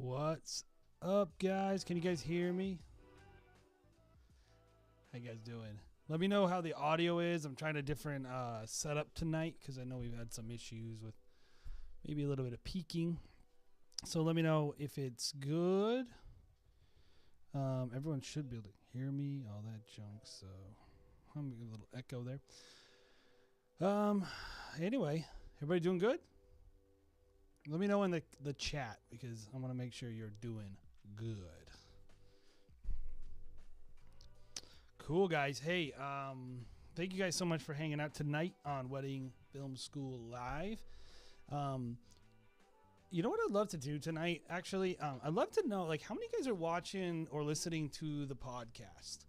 What's up, guys? Can you guys hear me? How you guys doing? Let me know how the audio is. I'm trying a different setup tonight because I know we've had some issues with maybe a little bit of peaking. So let me know if it's good. Everyone should be able to hear me, all that junk. So I'm gonna get a little echo there. Anyway, everybody doing good? Let me know in the chat because I want to make sure you're doing good. Cool, guys. Hey, thank you guys so much for hanging out tonight on Wedding Film School Live. You know what I'd love to do tonight? Actually, I'd love to know, like, how many guys are watching or listening to the podcast?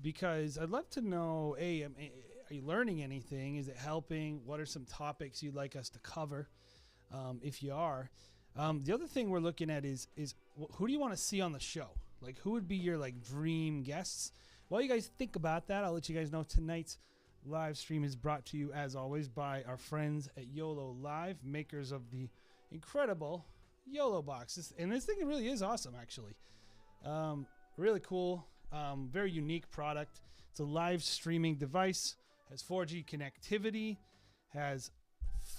Because I'd love to know, hey, are you learning anything? Is it helping? What are some topics you'd like us to cover? If you are. The other thing we're looking at is who do you want to see on the show? Like, who would be your, like, dream guests? While you guys think about that, I'll let you guys know tonight's live stream is brought to you, as always, by our friends at YOLO Live, makers of the incredible YOLO box. And this thing really is awesome, actually. Really cool. Very unique product. It's a live streaming device, has 4G connectivity, has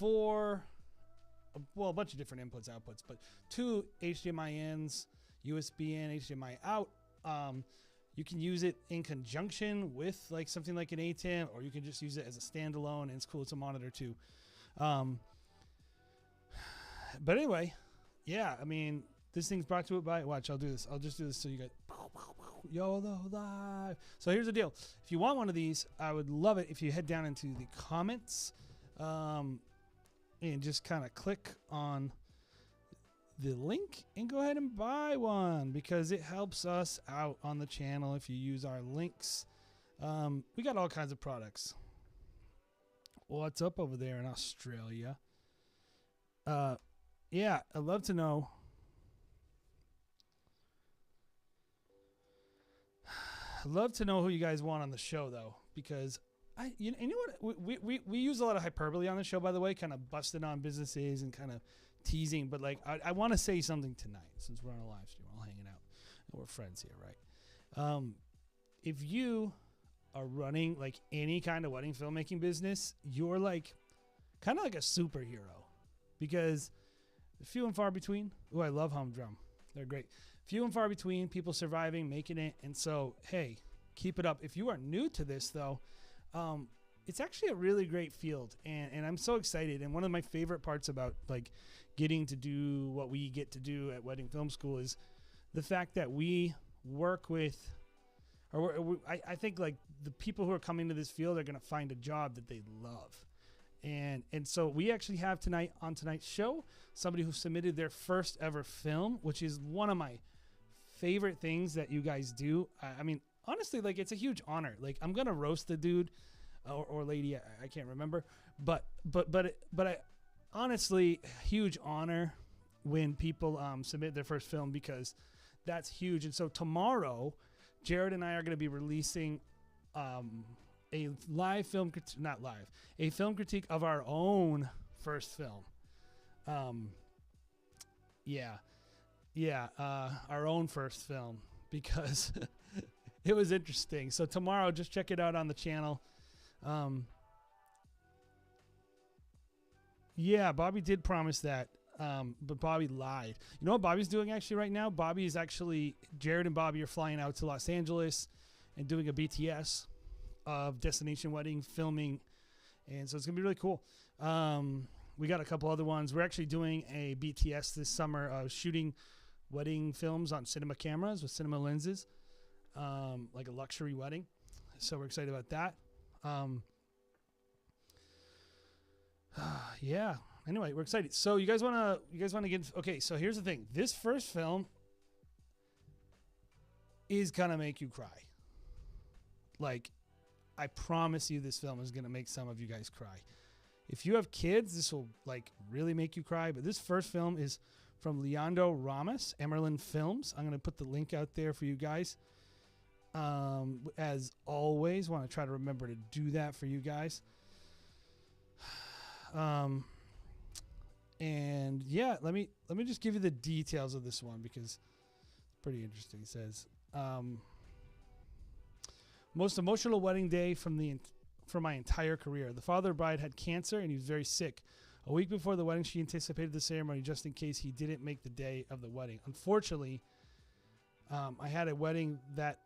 a bunch of different inputs, outputs, but 2 HDMI ins, USB in, HDMI out. You can use it in conjunction with like something like an ATEM, or you can just use it as a standalone, and it's cool. It's a monitor too. But anyway, yeah, I mean, this thing's brought to it by, watch, I'll do this. I'll just do this so you get YOLO Live. So here's the deal. If you want one of these, I would love it if you head down into the comments and just kind of click on the link and go ahead and buy one, because it helps us out on the channel if you use our links. We got all kinds of products. What's up over there in Australia? Yeah, I'd love to know. I'd love to know who you guys want on the show, though, because you know what, we use a lot of hyperbole on the show, by the way, kind of busting on businesses and kind of teasing, but like I want to say something tonight since we're on a live stream, we're all hanging out, and we're friends here, right? If you are running like any kind of wedding filmmaking business, you're like kind of like a superhero, because few and far between. Oh, I love Humdrum. They're great. Few and far between, people surviving, making it. And so, hey, keep it up. If you are new to this, though, it's actually a really great field. And I'm so excited. And one of my favorite parts about like getting to do what we get to do at Wedding Film School is the fact that we work with, I think like the people who are coming to this field are going to find a job that they love. And so we actually have tonight on tonight's show somebody who submitted their first ever film, which is one of my favorite things that you guys do. I mean, honestly, like, it's a huge honor. Like, I'm gonna roast the dude or lady, I can't remember, but I honestly, huge honor when people submit their first film, because that's huge. And so tomorrow, Jared and I are gonna be releasing a live film, a film critique of our own first film. Our own first film, because it was interesting. So tomorrow, just check it out on the channel. Yeah, Bobby did promise that, but Bobby lied. You know what Bobby's doing actually right now? Jared and Bobby are flying out to Los Angeles and doing a BTS of Destination Wedding filming, and so it's gonna be really cool. We got a couple other ones. We're actually doing a BTS this summer, shooting wedding films on cinema cameras with cinema lenses, like a luxury wedding. So we're excited about that. Yeah. Anyway, we're excited. So you guys wanna get, okay, so here's the thing. This first film is gonna make you cry. Like, I promise you this film is going to make some of you guys cry. If you have kids, this will like really make you cry. But this first film is from Leandro Ramos, Emerlin Films. I'm going to put the link out there for you guys. As always, want to try to remember to do that for you guys. And yeah, let me just give you the details of this one because it's pretty interesting. It says, most emotional wedding day from my entire career. The father of the bride had cancer and he was very sick. A week before the wedding, she anticipated the ceremony just in case he didn't make the day of the wedding. Unfortunately, I had a wedding that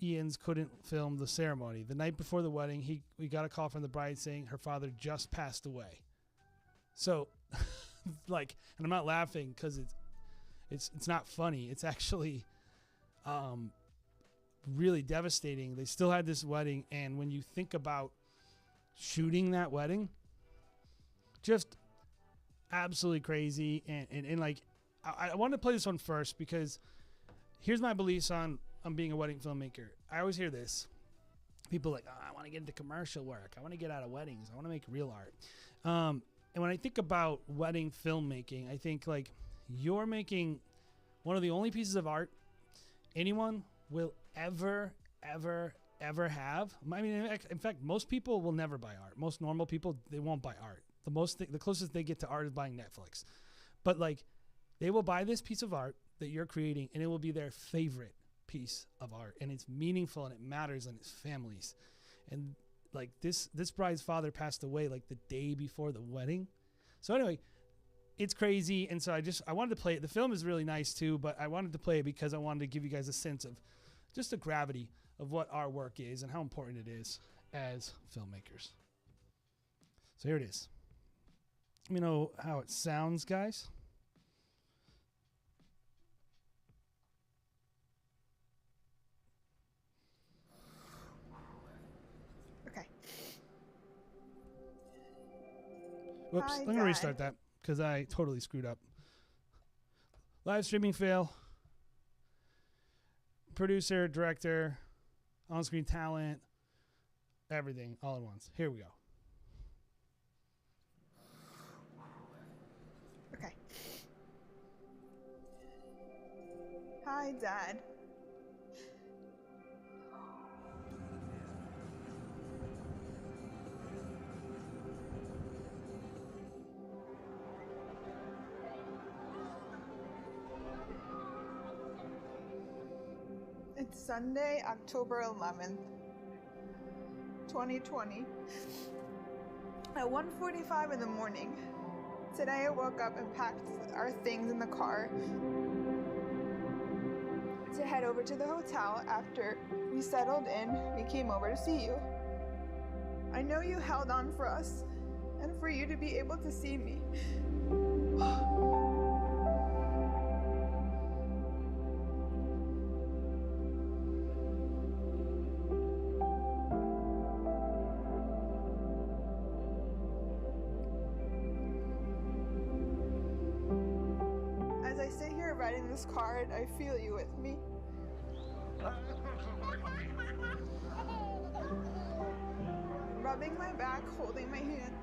Ian's couldn't film the ceremony. The night before the wedding, we got a call from the bride saying her father just passed away. So, like, and I'm not laughing because it's not funny. It's actually really devastating. They still had this wedding, and when you think about shooting that wedding, just absolutely crazy. And like, I wanted to play this one first because here's my beliefs on being a wedding filmmaker. I always hear this. People like, oh, I want to get into commercial work. I want to get out of weddings. I want to make real art. And when I think about wedding filmmaking, I think like you're making one of the only pieces of art anyone will ever have. I mean, in fact, most people will never buy art. Most normal people, they won't buy art. The closest they get to art is buying Netflix. But like, they will buy this piece of art that you're creating, and it will be their favorite piece of art, and it's meaningful and it matters, and it's families. And like this bride's father passed away like the day before the wedding. So anyway, it's crazy. And so I wanted to play it. The film is really nice too, but I wanted to play it because I wanted to give you guys a sense of just the gravity of what our work is and how important it is as filmmakers. So here it is. Let me know how it sounds, guys. Whoops, let me restart that because I totally screwed up. Live streaming fail. Producer, director, on-screen talent, everything all at once. Here we go. Okay. Hi, Dad. It's Sunday, October 11th, 2020. At 1:45 in the morning, today I woke up and packed our things in the car to head over to the hotel. After we settled in, we came over to see you. I know you held on for us and for you to be able to see me. As I sit here writing this card, I feel you with me. Rubbing my back, holding my hand.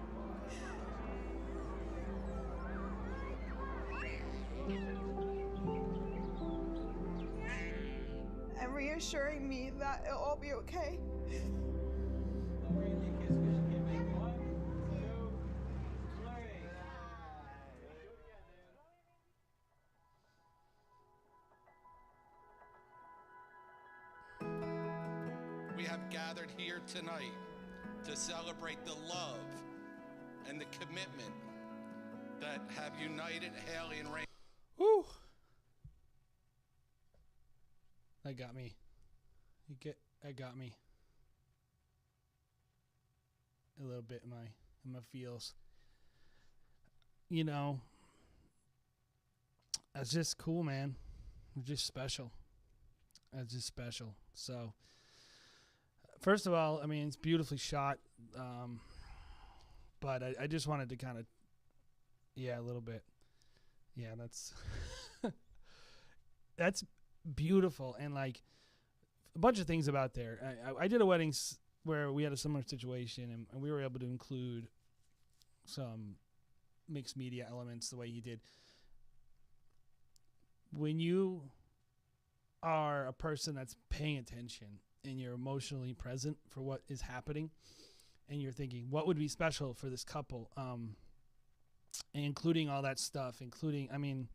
And reassuring me that it'll all be okay. We have gathered here tonight to celebrate the love and the commitment that have united Haley and Ray. Woo! That got me. That got me a little bit in my feels. You know, that's just cool, man. It's just special. That's just special. So, first of all, I mean, it's beautifully shot. But I just wanted to kind of, a little bit. Yeah, that's beautiful. And like a bunch of things about there. I did a wedding where we had a similar situation, and we were able to include some mixed media elements the way you did. When you are a person that's paying attention and you're emotionally present for what is happening, and you're thinking, what would be special for this couple? including all that stuff, I mean,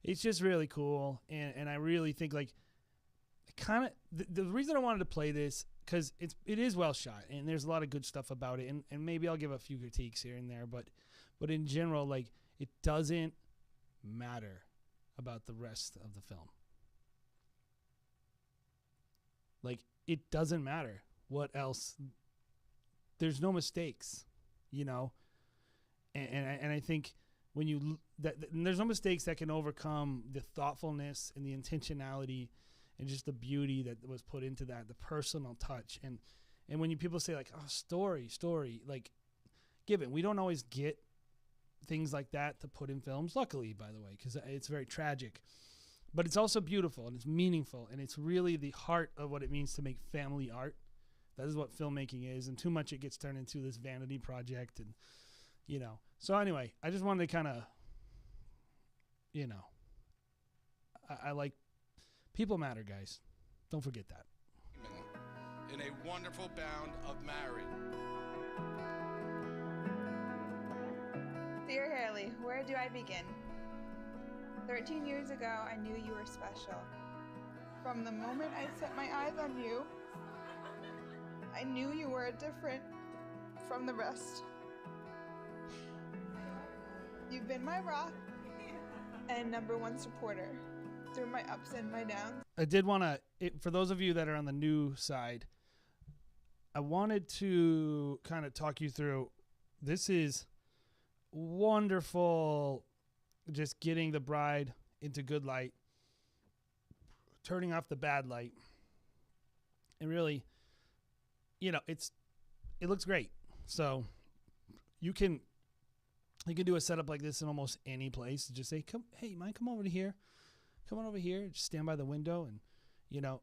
it's just really cool. And I really think like kind of the reason I wanted to play this, because it is well shot and there's a lot of good stuff about it. And maybe I'll give a few critiques here and there, but in general, like, it doesn't matter about the rest of the film. Like, it doesn't matter what else. There's no mistakes, you know? And I think when you and there's no mistakes that can overcome the thoughtfulness and the intentionality and just the beauty that was put into that, the personal touch. And when people say like, oh, story, like, given we don't always get things like that to put in films, luckily, by the way, because it's very tragic, but it's also beautiful and it's meaningful, and it's really the heart of what it means to make family art. That is what filmmaking is, and too much it gets turned into this vanity project, and you know. So anyway, I just wanted to kind of, you know, I like people matter, guys. Don't forget that. In a wonderful bound of married. Dear Haley, where do I begin? 13 years ago, I knew you were special. From the moment I set my eyes on you, I knew you were different from the rest. You've been my rock and #1 supporter through my ups and my downs. I did want to, for those of you that are on the new side, I wanted to kind of talk you through, this is wonderful, just getting the bride into good light, turning off the bad light, and really, you know, it looks great. So you can do a setup like this in almost any place. Just say, hey, mind come over to here, come on over here, just stand by the window, and you know,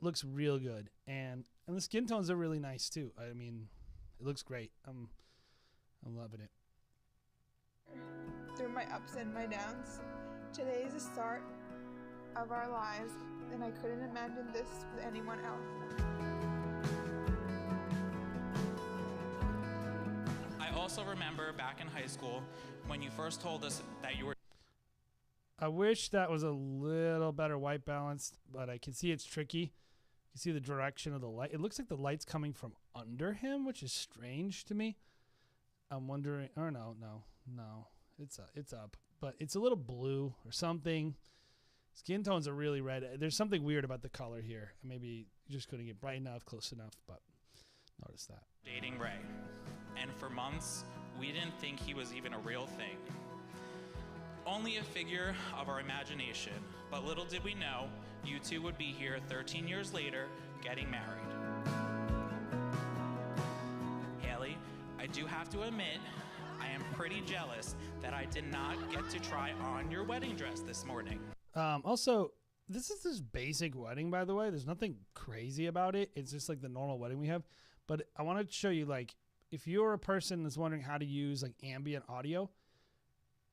looks real good. And the skin tones are really nice too. I mean, it looks great. I'm loving it. Through my ups and my downs, today is the start of our lives, and I couldn't imagine this with anyone else. I also remember back in high school when you first told us that you were... I wish that was a little better white balanced, but I can see it's tricky. You see the direction of the light. It looks like the light's coming from under him, which is strange to me. I'm wondering, or no, it's up, but it's a little blue or something. Skin tones are really red. There's something weird about the color here. Maybe you just couldn't get bright enough, close enough, but notice that. Dating Ray. And for months, we didn't think he was even a real thing. Only a figure of our imagination, but little did we know, you two would be here 13 years later, getting married. Haley, I do have to admit, I am pretty jealous that I did not get to try on your wedding dress this morning. Also, this is this basic wedding, by the way. There's nothing crazy about it. It's just like the normal wedding we have. But I wanted to show you, like, if you're a person that's wondering how to use like ambient audio,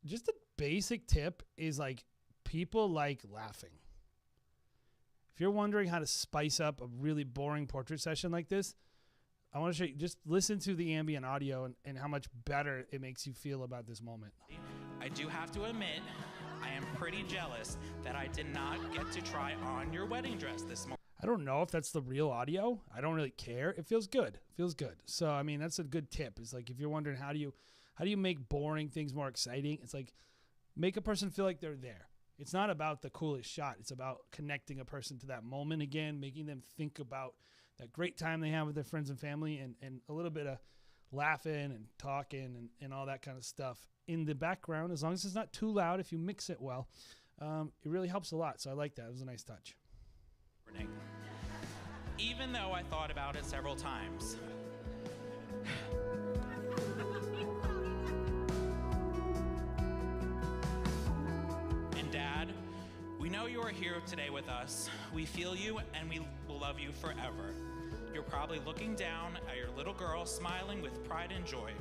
just a basic tip is like, people like laughing. If you're wondering how to spice up a really boring portrait session like this, I want to show you, just listen to the ambient audio and how much better it makes you feel about this moment. I do have to admit, I am pretty jealous that I did not get to try on your wedding dress this morning. I don't know if that's the real audio. I don't really care. It feels good. It feels good. So, I mean, that's a good tip. It's like, if you're wondering how do you make boring things more exciting, it's like, make a person feel like they're there. It's not about the coolest shot. It's about connecting a person to that moment again, making them think about that great time they have with their friends and family, and a little bit of laughing and talking and all that kind of stuff in the background, as long as it's not too loud. If you mix it well, it really helps a lot. So I like that. It was a nice touch. Even though I thought about it several times. And Dad, we know you are here today with us. We feel you and we will love you forever. You're probably looking down at your little girl smiling with pride and joy.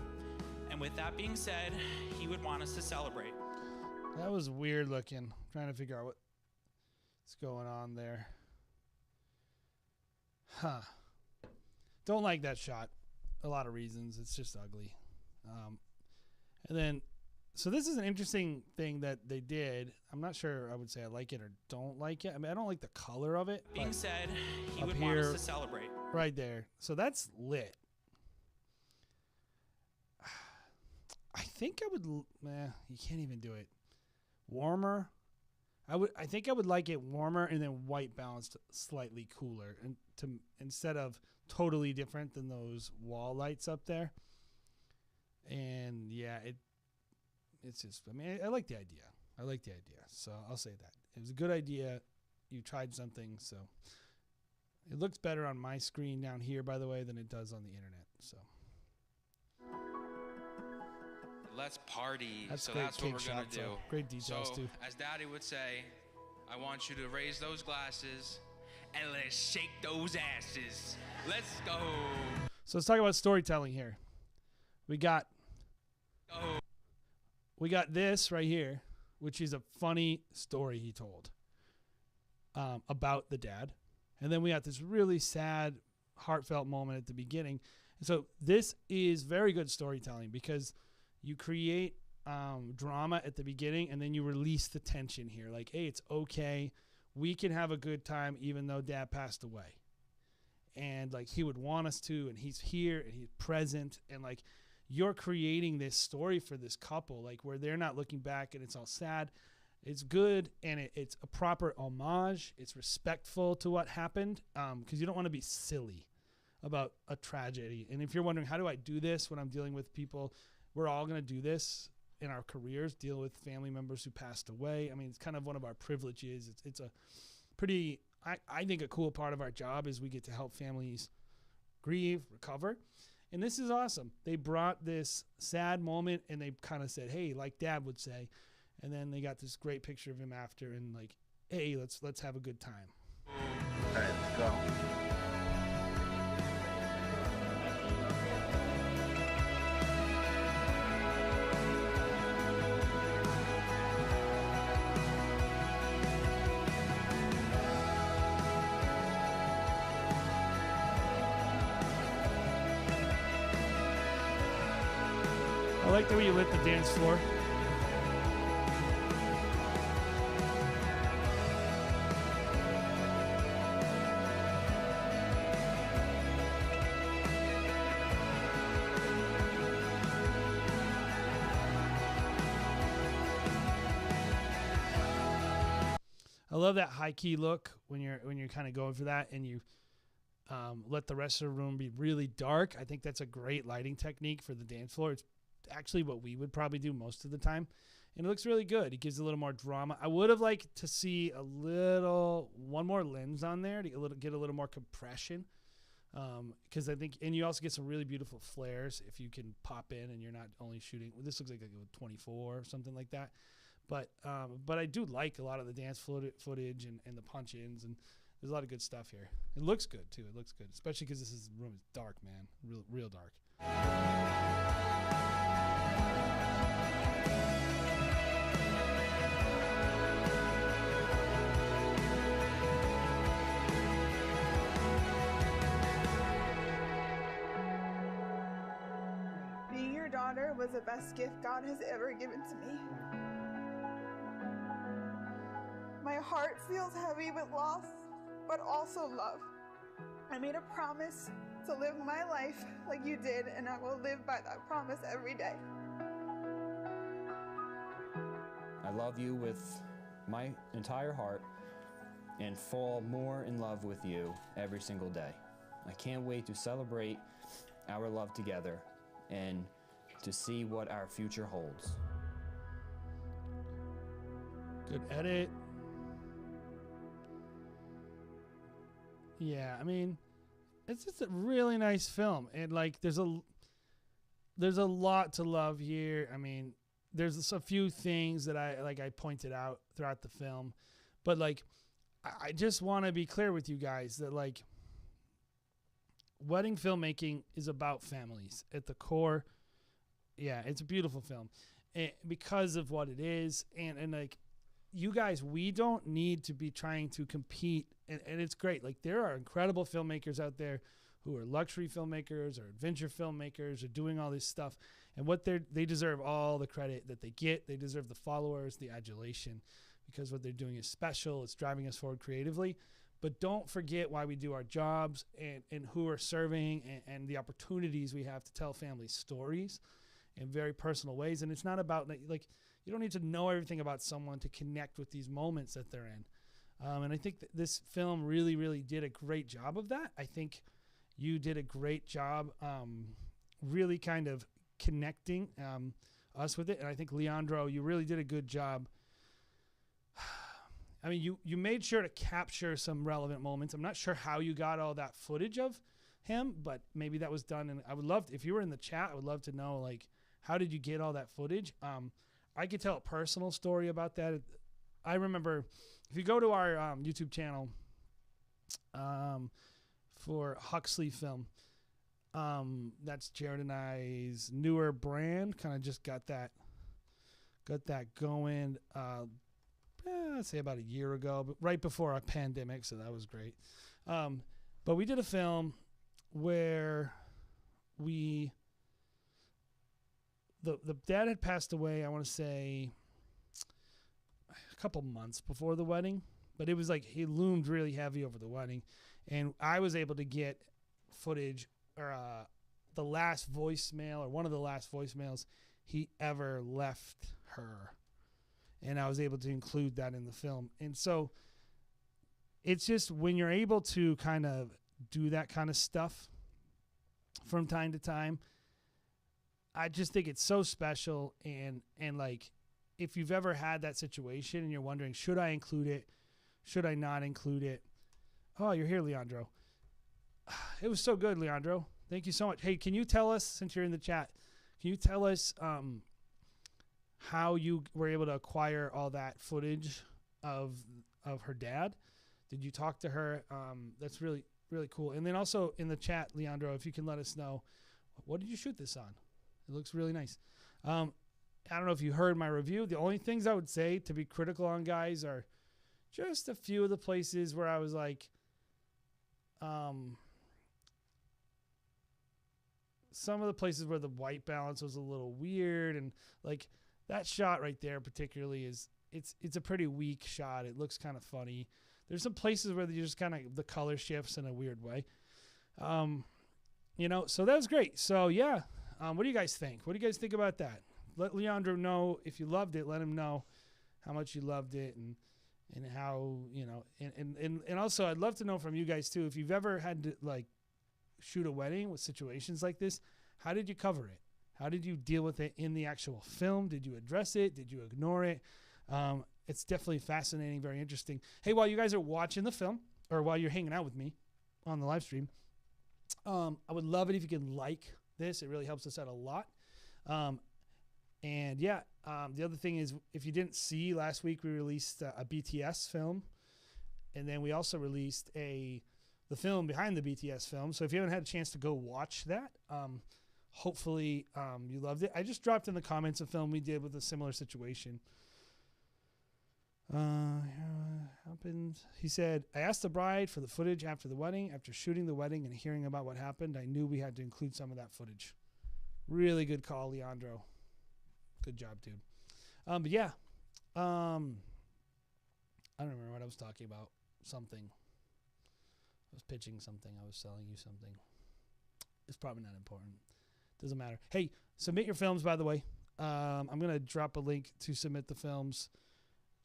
And with that being said, he would want us to celebrate. That was weird looking. I'm trying to figure out what's going on there. Huh. Don't like that shot. A lot of reasons. It's just ugly. And then So this is an interesting thing that they did. I'm not sure I would say I like it or don't like it. I mean, I don't like the color of it. Being said, he up would want us here- to celebrate. Right there. So that's lit. I think I would. You can't even do it. Warmer. I think I would like it warmer and then white balanced slightly cooler, and instead of totally different than those wall lights up there. And yeah, it's just. I mean, I like the idea. I like the idea. So I'll say that it was a good idea. You tried something, so it looks better on my screen down here, by the way, than it does on the internet. So. Let's party. That's so great that's what we're cake gonna shots, do. though. Great details, so, too. as Daddy would say, I want you to raise those glasses And let's shake those asses. Let's go. So let's talk about storytelling here. We got this right here, which is a funny story he told about the dad. And then we got this really sad, heartfelt moment at the beginning. And so this is very good storytelling because you create drama at the beginning and then you release the tension here. Like, hey, it's okay. We can have a good time even though dad passed away. And like he would want us to, and he's here and he's present, and like you're creating this story for this couple, like where they're not looking back and it's all sad. It's good, and it's a proper homage. It's respectful to what happened, because you don't want to be silly about a tragedy. And if you're wondering, how do I do this when I'm dealing with people, we're all going to do this in our careers, deal with family members who passed away. I mean, it's kind of one of our privileges. It's a pretty, I think a cool part of our job is we get to help families grieve, recover. And this is awesome. They brought this sad moment and they kind of said, hey, like dad would say, and then they got this great picture of him after and like, hey, let's have a good time. All right, let's go. I like the way you lit the dance floor. I love that high key look when you're kind of going for that, and you let the rest of the room be really dark. I think that's a great lighting technique for the dance floor. It's actually what we would probably do most of the time, and it looks really good. It gives a little more drama. I would have liked to see one more lens on there to get a little more compression, because I think, and you also get some really beautiful flares if you can pop in and you're not only shooting. Well, this looks like a 24 or something like that. But I do like a lot of the dance footage and the punch-ins, and there's a lot of good stuff here. It looks good too. It looks good, especially because this room is dark, man, real dark. Being your daughter was the best gift God has ever given to me. My heart feels heavy with loss, but also love. I made a promise to live my life like you did, and I will live by that promise every day. I love you with my entire heart and fall more in love with you every single day. I can't wait to celebrate our love together and to see what our future holds. Good edit. Yeah, I mean, it's just a really nice film, and like there's a lot to love here. I mean, there's a few things that I pointed out throughout the film, but like I just want to be clear with you guys that like wedding filmmaking is about families at the core. Yeah, it's a beautiful film, because of what it is, and like you guys, we don't need to be trying to compete, and it's great. Like there are incredible filmmakers out there who are luxury filmmakers or adventure filmmakers or doing all this stuff. And what they deserve all the credit that they get. They deserve the followers, the adulation, because what they're doing is special. It's driving us forward creatively. But don't forget why we do our jobs and who we're serving and the opportunities we have to tell family stories in very personal ways. And it's not about, like, you don't need to know everything about someone to connect with these moments that they're in. And I think that this film really, really did a great job of that. I think you did a great job really kind of connecting us with it. And I think, Leandro, you really did a good job. I mean, you made sure to capture some relevant moments. I'm not sure how you got all that footage of him, but maybe that was done. And I would love to, if you were in the chat, I would love to know, like, how did you get all that footage? I could tell a personal story about that. I remember, if you go to our YouTube channel for Huxley Film, that's Jared and I's newer brand. Kind of just got that going. I'd say about a year ago, but right before our pandemic, so that was great. But we did a film where the dad had passed away, I want to say a couple months before the wedding, but it was like he loomed really heavy over the wedding, and I was able to get footage or the last voicemail, or one of the last voicemails he ever left her. And I was able to include that in the film. And so it's just when you're able to kind of do that kind of stuff from time to time, I just think it's so special. And like, if you've ever had that situation and you're wondering, should I include it? Should I not include it? Oh, you're here, Leandro. It was so good, Leandro. Thank you so much. Hey, can you tell us, since you're in the chat, can you tell us how you were able to acquire all that footage of her dad? Did you talk to her? That's really, really cool. And then also in the chat, Leandro, if you can let us know, what did you shoot this on? It looks really nice. I don't know if you heard my review. The only things I would say to be critical on, guys, are just a few of the places where I was like, some of the places where the white balance was a little weird, and like that shot right there particularly it's a pretty weak shot. It looks kind of funny. There's some places where you just kind of, the color shifts in a weird way. So that was great. So yeah, what do you guys think? What do you guys think about that? Let Leandro know if you loved it. Let him know how much you loved it and how, and also I'd love to know from you guys too, if you've ever had to like shoot a wedding with situations like this, how did you cover it? How did you deal with it in the actual film? Did you address it? Did you ignore it? It's definitely fascinating, very interesting. Hey, while you guys are watching the film, or while you're hanging out with me on the live stream, I would love it if you could like this. It really helps us out a lot. The other thing is, if you didn't see, last week we released a BTS film, and then we also released the film behind the BTS film. So if you haven't had a chance to go watch that, hopefully you loved it. I just dropped in the comments a film we did with a similar situation. Happened. He said, I asked the bride for the footage after the wedding. After shooting the wedding and hearing about what happened, I knew we had to include some of that footage. Really good call, Leandro. Good job, dude. I don't remember what I was talking about. Something. I was pitching something. I was selling you something. It's probably not important. Doesn't matter. Hey, submit your films, by the way. I'm going to drop a link to submit the films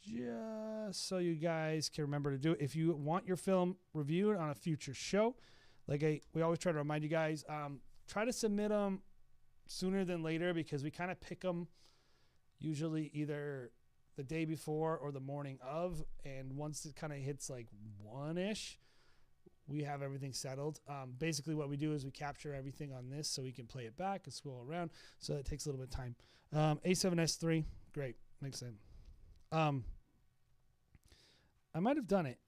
just so you guys can remember to do it. If you want your film reviewed on a future show, we always try to remind you guys, try to submit them sooner than later, because we kind of pick them usually either the day before or the morning of. And once it kind of hits like 1-ish, we have everything settled. Basically what we do is we capture everything on this so we can play it back and scroll around. So that takes a little bit of time. A7S3, great. Makes sense. I might have done it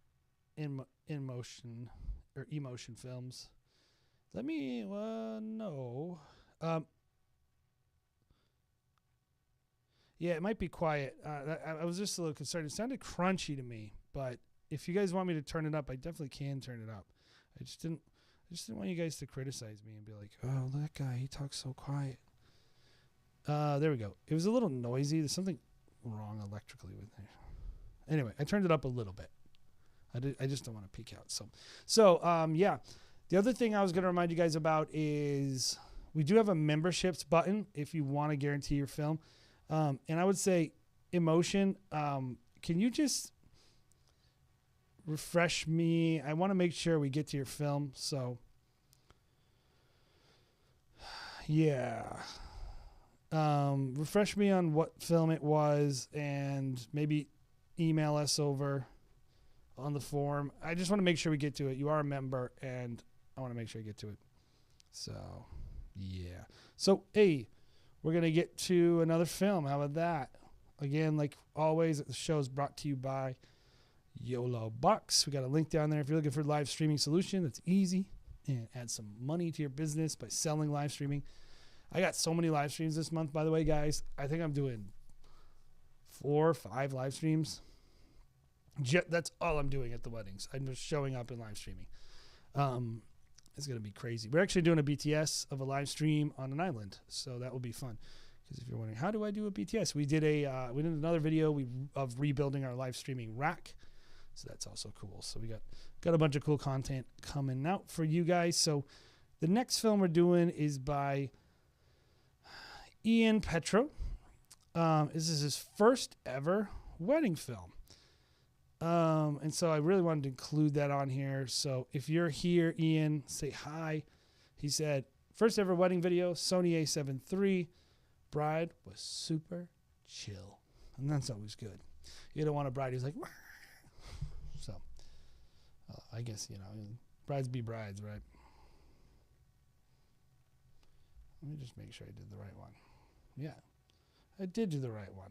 in motion or emotion films. Let me, no. Yeah, it might be quiet. I was just a little concerned. It sounded crunchy to me, but if you guys want me to turn it up, I definitely can turn it up. I just didn't want you guys to criticize me and be like, oh, that guy, he talks so quiet. There we go. It was a little noisy. There's something wrong electrically with it. Anyway, I turned it up a little bit. I just don't want to peek out. So yeah. The other thing I was going to remind you guys about is we do have a memberships button if you want to guarantee your film. And I would say, Emotion, can you just refresh me? I want to make sure we get to your film. So, yeah. Refresh me on what film it was and maybe email us over on the form. I just want to make sure we get to it. You are a member, and I want to make sure we get to it. So, yeah. So, hey, we're going to get to another film. How about that? Again, like always, the show is brought to you by YOLO Bucks. We got a link down there if you're looking for a live streaming solution that's easy and add some money to your business by selling live streaming. I got so many live streams this month, by the way, guys. I think I'm doing 4 or 5 live streams. That's all I'm doing at the weddings. I'm just showing up and live streaming. It's going to be crazy. We're actually doing a BTS of a live stream on an island, so that will be fun. Because if you're wondering, how do I do a BTS? We did another video of rebuilding our live streaming rack. So that's also cool. So we got a bunch of cool content coming out for you guys. So the next film we're doing is by Petro. This is his first ever wedding film. And so I really wanted to include that on here. So if you're here, Ian, say hi. He said, first ever wedding video, Sony A7 III. Bride was super chill. And that's always good. You don't want a bride who's like, wah. So I guess, brides be brides, right? Let me just make sure I did the right one. Yeah, I did do the right one.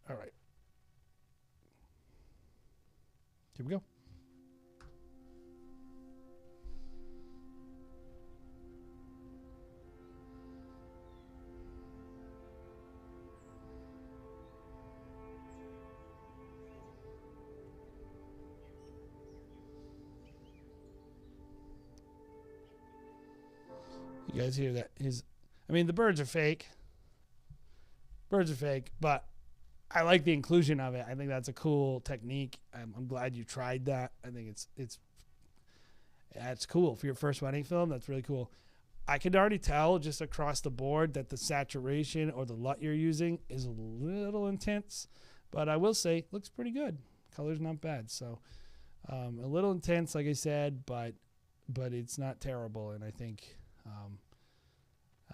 All right. Here we go. You guys hear that? The birds are fake. Birds are fake, but I like the inclusion of it. I think that's a cool technique. I'm glad you tried that. I think it's cool for your first wedding film. That's really cool. I could already tell just across the board that the saturation or the LUT you're using is a little intense, but I will say looks pretty good. Color's not bad. So a little intense, like I said, but it's not terrible. And I think, I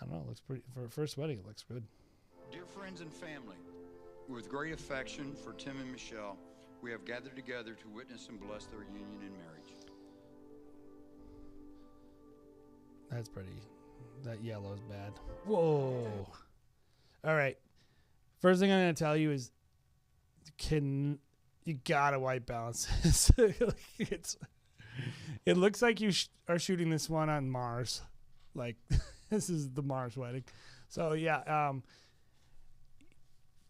don't know, it looks pretty, for a first wedding, it looks good. Dear friends and family, with great affection for Tim and Michelle, we have gathered together to witness and bless their union in marriage. That's pretty. That yellow's bad. Whoa. All right. First thing I'm going to tell you is you got to white balance this. It looks like you are shooting this one on Mars. Like, this is the Mars wedding. So, yeah.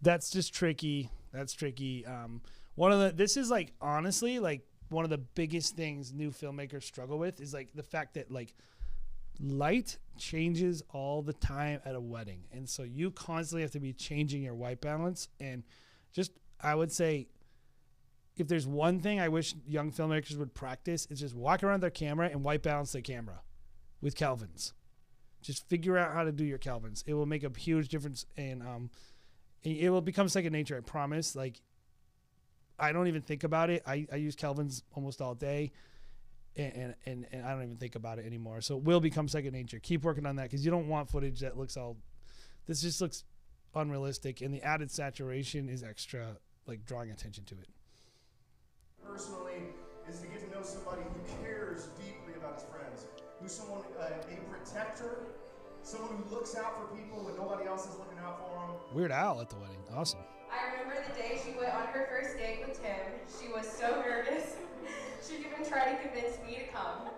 That's just tricky. That's tricky. This is like, honestly, like one of the biggest things new filmmakers struggle with is like the fact that like light changes all the time at a wedding. And so you constantly have to be changing your white balance. And just, I would say, if there's one thing I wish young filmmakers would practice, it's just walk around their camera and white balance the camera with Kelvins. Just figure out how to do your Kelvins. It will make a huge difference in, it will become second nature, I promise. Like, I don't even think about it. I use Kelvins almost all day, and I don't even think about it anymore. So it will become second nature. Keep working on that, because you don't want footage that looks all, this just looks unrealistic, and the added saturation is extra, like, drawing attention to it. Personally, is to get to know somebody who cares deeply about his friends, who's someone, a protector, someone who looks out for people when nobody else is looking out for them. Weird Al at the wedding. Awesome. I remember the day she went on her first date with Tim. She was so nervous. She even tried to convince me to come.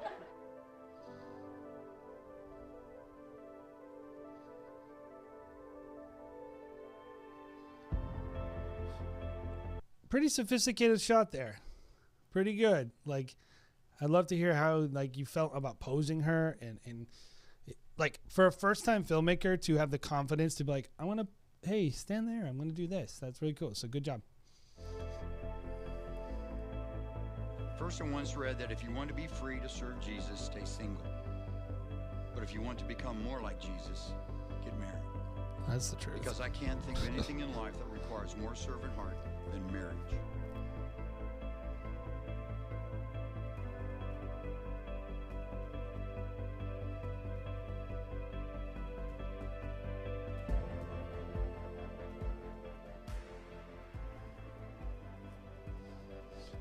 Pretty sophisticated shot there. pretty good. Like, I'd love to hear how like you felt about posing her and like for a first time filmmaker to have the confidence to be like, I want to, hey, stand there. I'm going to do this. That's really cool. So good job. First, I once read that if you want to be free to serve Jesus, stay single. But if you want to become more like Jesus, get married. That's the truth. Because I can't think of anything in life that requires more servant heart than marriage.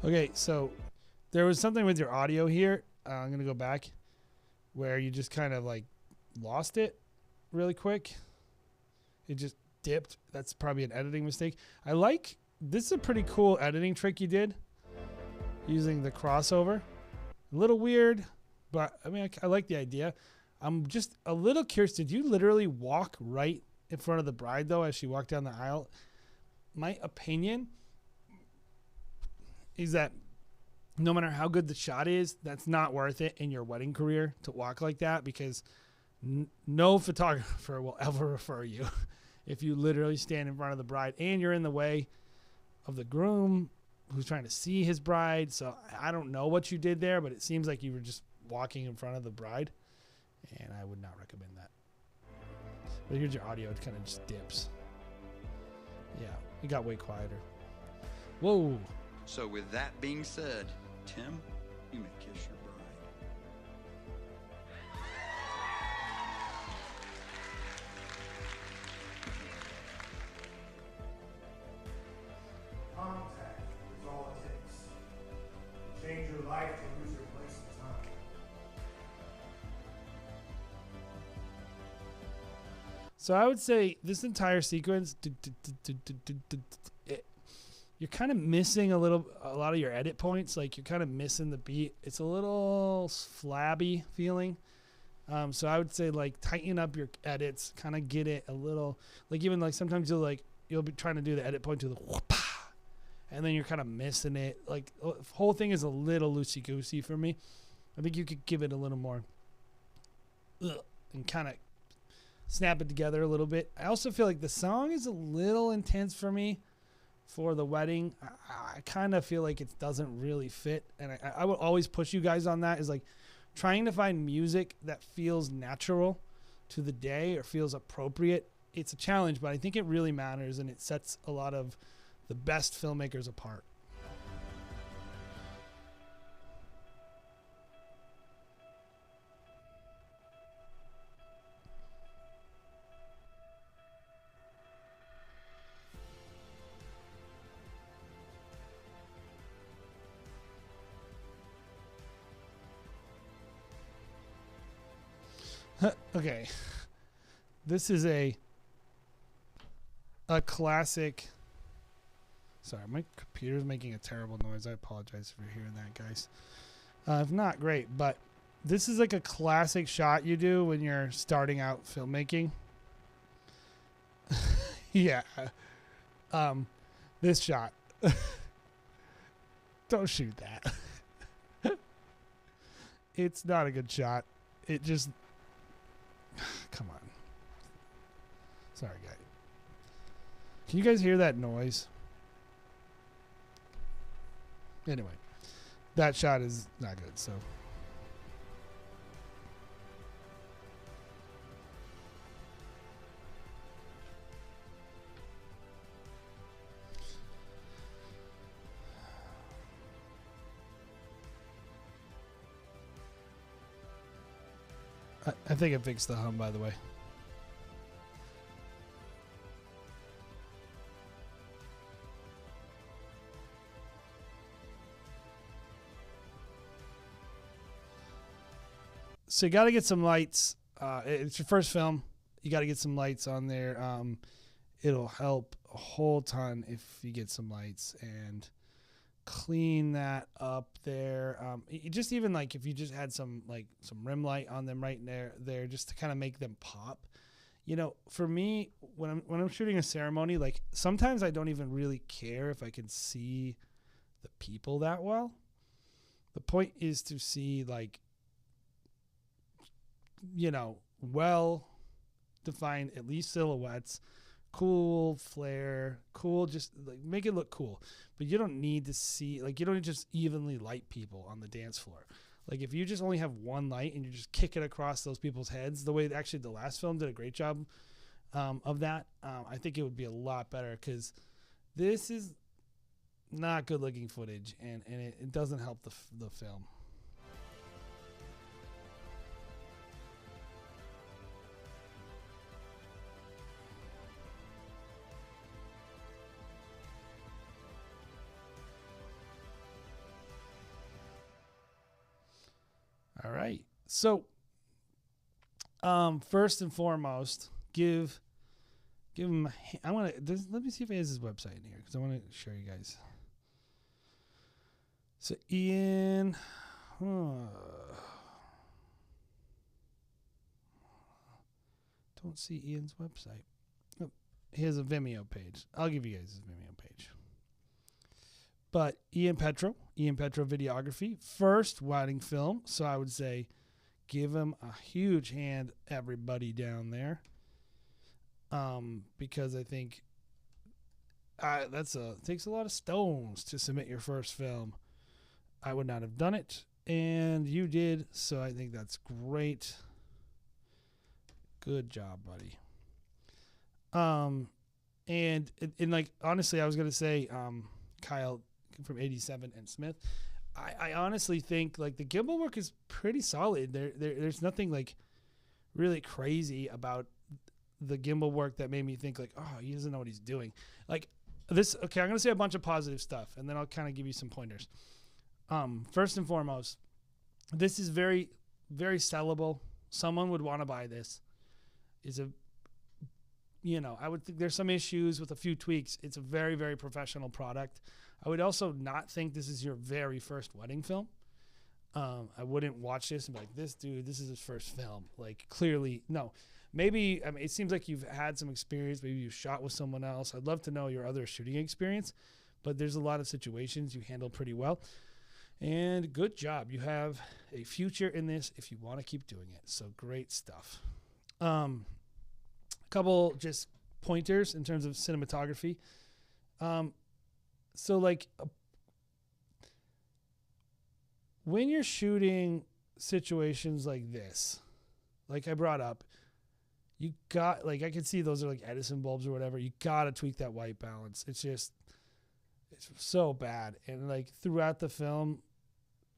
Okay, so there was something with your audio here. I'm going to go back where you just kind of like lost it really quick. It just dipped. That's probably an editing mistake. This is a pretty cool editing trick you did using the crossover. A little weird, but I mean, I like the idea. I'm just a little curious. Did you literally walk right in front of the bride though as she walked down the aisle? My opinion is that no matter how good the shot is, that's not worth it in your wedding career to walk like that, because no photographer will ever refer you if you literally stand in front of the bride and you're in the way of the groom who's trying to see his bride. So I don't know what you did there, but it seems like you were just walking in front of the bride, and I would not recommend that. But here's your audio. It kind of just dips. Yeah, it got way quieter. Whoa. So with that being said, Tim, you may kiss your bride. Contact is all it takes to change your life, to lose your place in time. So I would say this entire sequence, you're kind of missing a lot of your edit points. Like you're kind of missing the beat. It's a little flabby feeling. So I would say like tighten up your edits, kind of get it a little, like even like sometimes you'll be trying to do the edit point to the whoop, and then you're kind of missing it. Like the whole thing is a little loosey goosey for me. I think you could give it a little more and kind of snap it together a little bit. I also feel like the song is a little intense for me. For the wedding, I kind of feel like it doesn't really fit, and I would always push you guys on that, is like trying to find music that feels natural to the day or feels appropriate. It's a challenge, but I think it really matters, and it sets a lot of the best filmmakers apart. Okay, this is a classic. Sorry, my computer's making a terrible noise. I apologize if you're hearing that, guys. If not, great, but this is like a classic shot you do when you're starting out filmmaking. Yeah. This shot. Don't shoot that. It's not a good shot. It just... Come on. Sorry, guys. Can you guys hear that noise? Anyway, that shot is not good, so... I think it fixed the hum, by the way. So you got to get some lights. It's your first film. You got to get some lights on there. It'll help a whole ton if you get some lights and clean that up there. Just even like if you just had some rim light on them right there just to kind of make them pop. You know, for me, when I'm shooting a ceremony, like sometimes I don't even really care if I can see the people that well. The point is to see, like, you know, well defined, at least silhouettes, cool flare, cool, just like make it look cool. But you don't need to see, like, you don't just evenly light people on the dance floor. Like, if you just only have one light and you just kick it across those people's heads, the way actually the last film did a great job of that, I think it would be a lot better, because this is not good looking footage, and it doesn't help the film. All right. So, first and foremost, give him. Let me see if he has his website in here, because I want to show you guys. So Ian, don't see Ian's website. Oh, he has a Vimeo page. I'll give you guys his Vimeo page. But Ian Petro Videography, first wedding film. So I would say give him a huge hand, everybody down there. Because I think takes a lot of stones to submit your first film. I would not have done it, and you did, so I think that's great. Good job, buddy. And like, honestly, I was gonna say, Kyle from 87 and Smith, I honestly think, like, the gimbal work is pretty solid. There's nothing, like, really crazy about the gimbal work that made me think, like, oh, he doesn't know what he's doing. Like this. Okay, I'm gonna say a bunch of positive stuff, and then I'll kind of give you some pointers. First and foremost, this is very, very sellable. Someone would want to buy this. I would think there's some issues with a few tweaks. It's a very, very professional product. I would also not think this is your very first wedding film. I wouldn't watch this and be like, this dude, this is his first film. Like, clearly, no. Maybe, I mean, it seems like you've had some experience. Maybe you shot with someone else. I'd love to know your other shooting experience, but there's a lot of situations you handle pretty well. And good job. You have a future in this if you want to keep doing it. So great stuff. A couple just pointers in terms of cinematography. So, like, when you're shooting situations like this, like I brought up, you got, like, I can see those are like Edison bulbs or whatever. You got to tweak that white balance. It's so bad. And, like, throughout the film,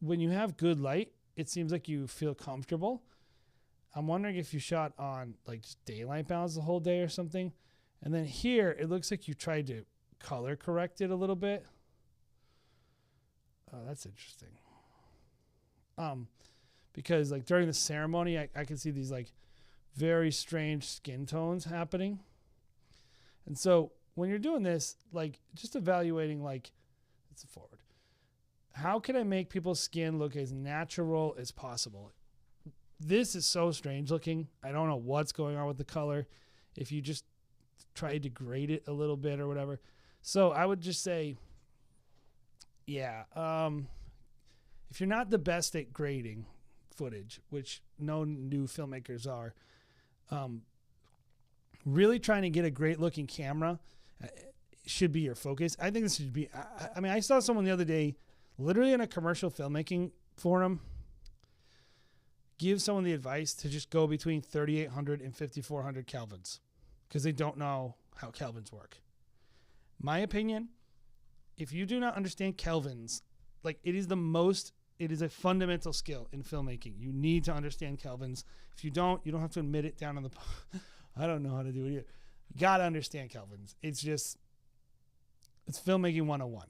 when you have good light, it seems like you feel comfortable. I'm wondering if you shot on, like, just daylight balance the whole day or something. And then here, it looks like you tried to color correct it a little bit. Oh, that's interesting. Because, like, during the ceremony, I can see these, like, very strange skin tones happening. And so when you're doing this, like, just evaluating, like, it's forward. How can I make people's skin look as natural as possible? This is so strange looking. I don't know what's going on with the color. If you just try to grade it a little bit or whatever. So I would just say, yeah, if you're not the best at grading footage, which no new filmmakers are, really trying to get a great looking camera should be your focus. I think this should be, I mean, I saw someone the other day, literally in a commercial filmmaking forum, give someone the advice to just go between 3,800 and 5,400 kelvins, because they don't know how kelvins work. My opinion, if you do not understand kelvins, like, it is a fundamental skill in filmmaking. You need to understand kelvins. If you don't have to admit it down on the, I don't know how to do it either. You got to understand kelvins. It's filmmaking 101.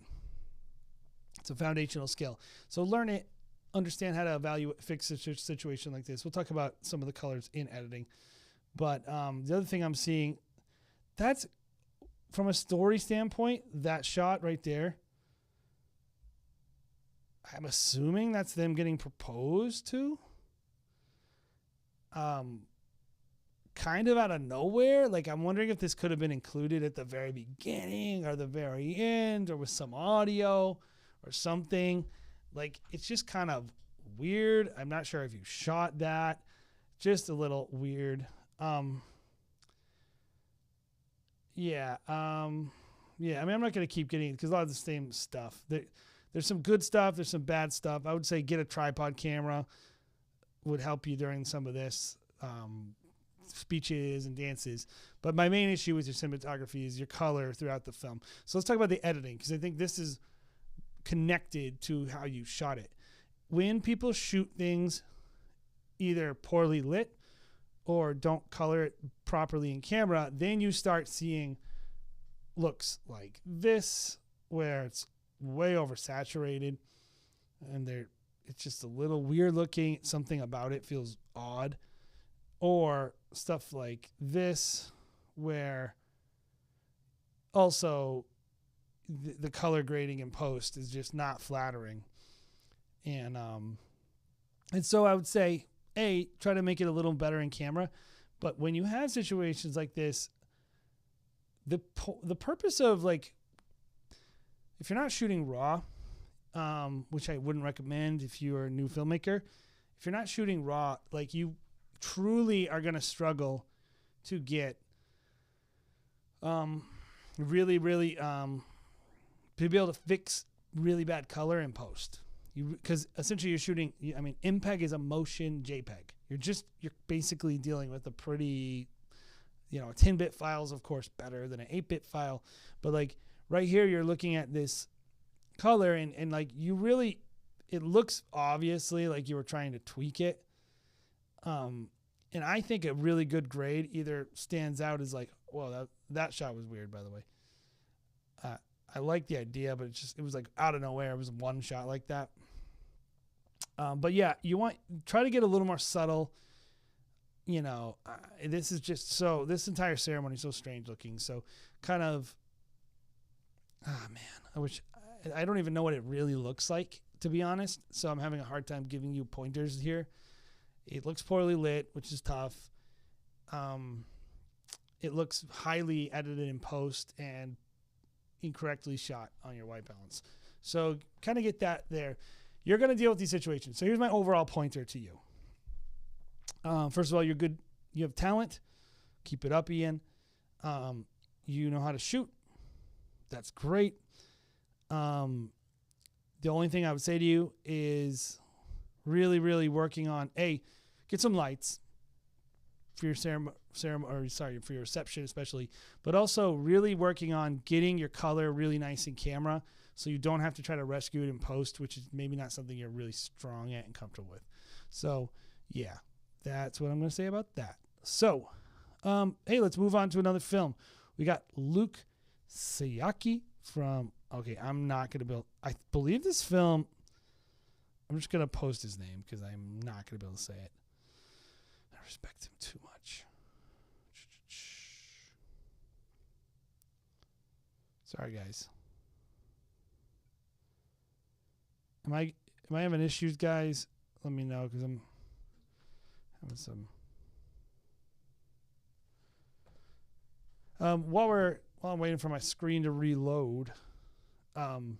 It's a foundational skill. So learn it, understand how to fix a situation like this. We'll talk about some of the colors in editing. But the other thing I'm seeing, that's, from a story standpoint, that shot right there, I'm assuming that's them getting proposed to. Kind of out of nowhere. Like, I'm wondering if this could have been included at the very beginning or the very end, or with some audio or something. Like, it's just kind of weird. I'm not sure if you shot that. Just a little weird. Yeah. I mean, I'm not going to keep getting it because a lot of the same stuff. There's some good stuff. There's some bad stuff. I would say get a tripod camera would help you during some of this speeches and dances. But my main issue with your cinematography is your color throughout the film. So let's talk about the editing, because I think this is connected to how you shot it. When people shoot things either poorly lit or don't color it properly in camera, then you start seeing looks like this, where it's way oversaturated and it's just a little weird looking. Something about it feels odd. Or stuff like this, where also the color grading in post is just not flattering. And so I would say, try to make it a little better in camera. But when you have situations like this, the purpose of, like, if you're not shooting raw, which I wouldn't recommend if you're a new filmmaker, if you're not shooting raw, like, you truly are going to struggle to get really to be able to fix really bad color in post. Because essentially you're shooting, I mean, MPEG is a motion JPEG. You're basically dealing with a pretty, a 10-bit file is of course better than an 8-bit file. But like right here, you're looking at this color and like it looks obviously like you were trying to tweak it. And I think a really good grade either stands out as like, well, that shot was weird, by the way. I like the idea, but it was like out of nowhere. It was one shot like that. But yeah, try to get a little more subtle. This is just this entire ceremony is so strange looking. So kind of, I don't even know what it really looks like, to be honest. So I'm having a hard time giving you pointers here. It looks poorly lit, which is tough. It looks highly edited in post and incorrectly shot on your white balance. So kind of get that there. You're going to deal with these situations. So here's my overall pointer to you. First of all, you're good. You have talent. Keep it up, Ian. You know how to shoot. That's great. The only thing I would say to you is really working on get some lights for your for your reception especially, but also really working on getting your color really nice in camera so you don't have to try to rescue it in post, which is maybe not something you're really strong at and comfortable with. So yeah, that's what I'm going to say about that. So let's move on to another film. We got Luke Sayaki from I'm not going to build, I believe this film, I'm just going to post his name because I'm not going to be able to say it. I respect him too much. Sorry, guys. Am I having issues, guys? Let me know, because I'm having some. While I'm waiting for my screen to reload, wanted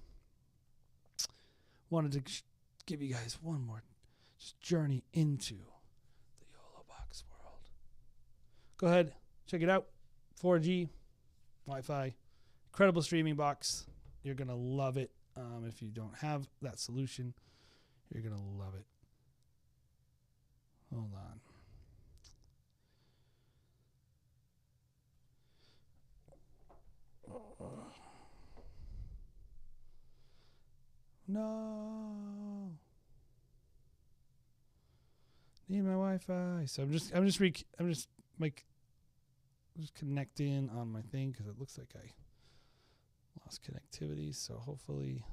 to give you guys one more just journey into the YOLO Box world. Go ahead, check it out. 4G, Wi-Fi, incredible streaming box. You're going to love it. If you don't have that solution, you're going to love it. Hold on. No. Need my Wi-Fi. So I'm just connecting on my thing because it looks like I lost connectivity. So hopefully.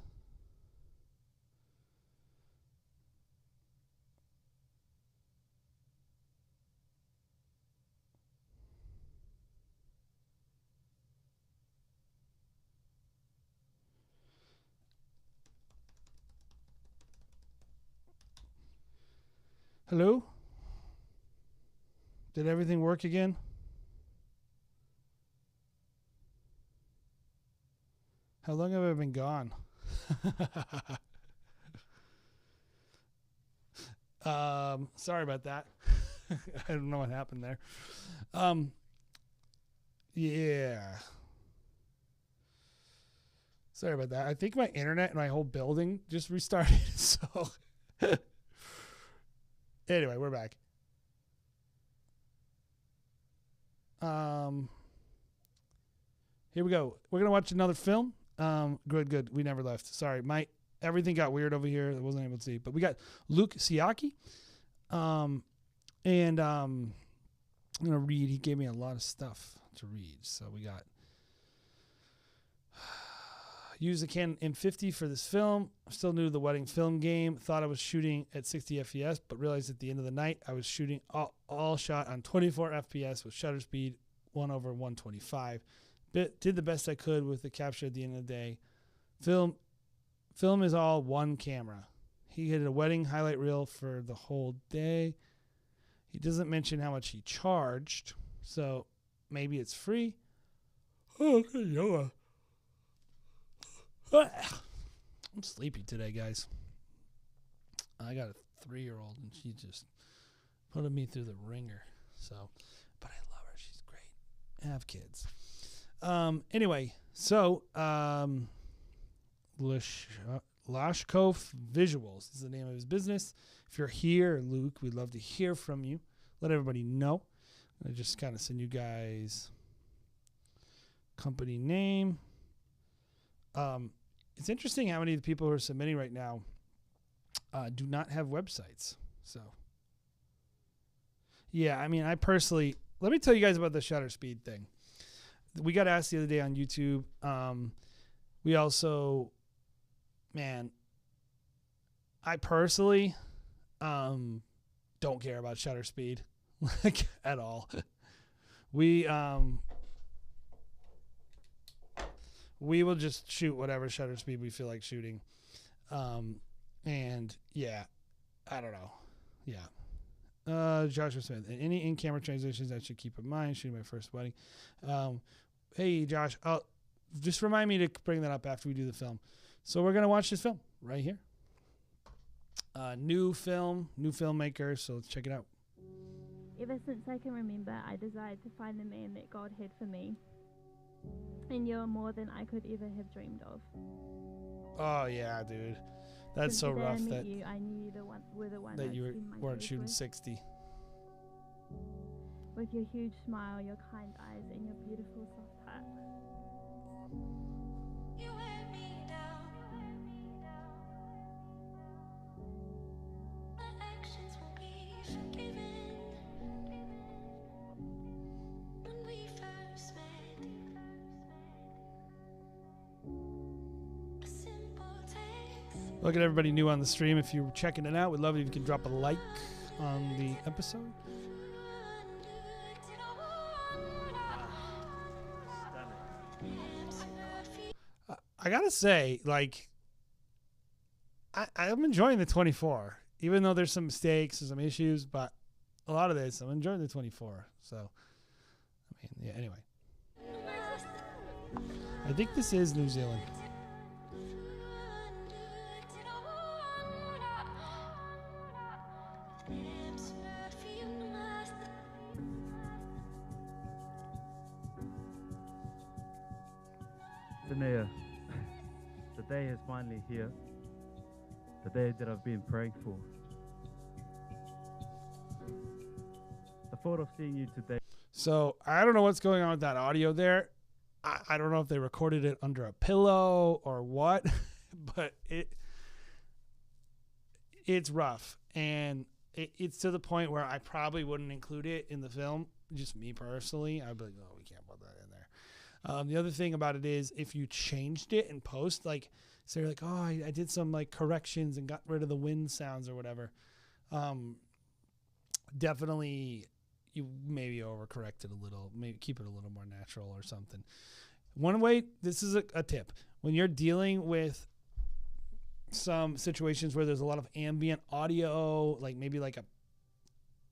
Hello? Did everything work again? How long have I been gone? Sorry about that. I don't know what happened there. Yeah. Sorry about that. I think my internet and my whole building just restarted. So anyway, we're back. Here we go. We're going to watch another film. Good. We never left. Sorry. Everything got weird over here. I wasn't able to see. But we got Luke Siaki. I'm going to read. He gave me a lot of stuff to read. So we got use a Canon M50 for this film. Still new to the wedding film game. Thought I was shooting at 60 FPS, but realized at the end of the night I was shooting all shot on 24 FPS with shutter speed 1/125. Did the best I could with the capture at the end of the day. Film is all one camera. He hit a wedding highlight reel for the whole day. He doesn't mention how much he charged, so maybe it's free. Oh, okay, I'm sleepy today, guys. I got a 3-year-old, and she just put me through the ringer. So, but I love her. She's great. I have kids. Anyway, so Lashkov Visuals is the name of his business. If you're here, Luke, we'd love to hear from you. Let everybody know. I just kind of send you guys company name. It's interesting how many of the people who are submitting right now do not have websites. So, yeah, I mean, I personally, let me tell you guys about the shutter speed thing. We got asked the other day on YouTube. We also, man, I personally don't care about shutter speed like at all. We will just shoot whatever shutter speed we feel like shooting. And yeah, I don't know. Yeah. Joshua Smith, any in-camera transitions I should keep in mind shooting my first wedding. Hey Josh, just remind me to bring that up after we do the film. So we're going to watch this film right here. New film, new filmmaker. So let's check it out. Ever since I can remember, I desired to find the man that God had for me. And you're more than I could ever have dreamed of. Oh yeah, dude. That's so rough that you, I knew you were the one that you weren't shooting 60. With your huge smile, your kind eyes, and your beautiful soft heart. You wear me down. My actions will be forgiven. When we first met, a simple text. Look at everybody new on the stream. If you're checking it out, we'd love it if you can drop a like on the episode. I gotta say, like, I'm enjoying the 24, even though there's some mistakes and some issues, but a lot of this, I'm enjoying the 24. So, I mean, yeah, anyway. I think this is New Zealand. The day is finally here. The day that I've been praying for. The thought of seeing you today. So I don't know what's going on with that audio there. I don't know if they recorded it under a pillow or what, but it's rough. And it's to the point where I probably wouldn't include it in the film. Just me personally. I'd be like, oh, we can't put that in there. The other thing about it is if you changed it in post, like, so you're like, oh, I did some like corrections and got rid of the wind sounds or whatever. Definitely you maybe overcorrect it a little, maybe keep it a little more natural or something. One way, this is a tip. When you're dealing with some situations where there's a lot of ambient audio, like maybe like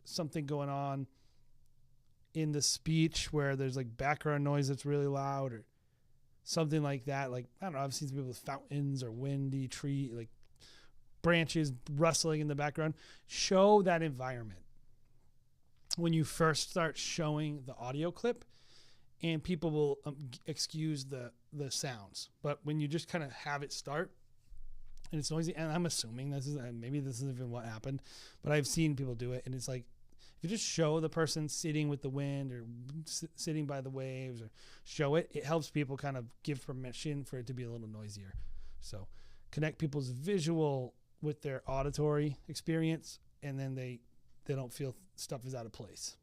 something going on in the speech where there's like background noise that's really loud or something like that. Like, I don't know, I've seen some people with fountains or windy tree, like branches rustling in the background. Show that environment when you first start showing the audio clip, and people will excuse the sounds. But when you just kind of have it start and it's noisy, and I'm assuming maybe this isn't even what happened, but I've seen people do it, and it's like, if you just show the person sitting with the wind or sitting by the waves, or show it, it helps people kind of give permission for it to be a little noisier. So connect people's visual with their auditory experience, and then they don't feel stuff is out of place.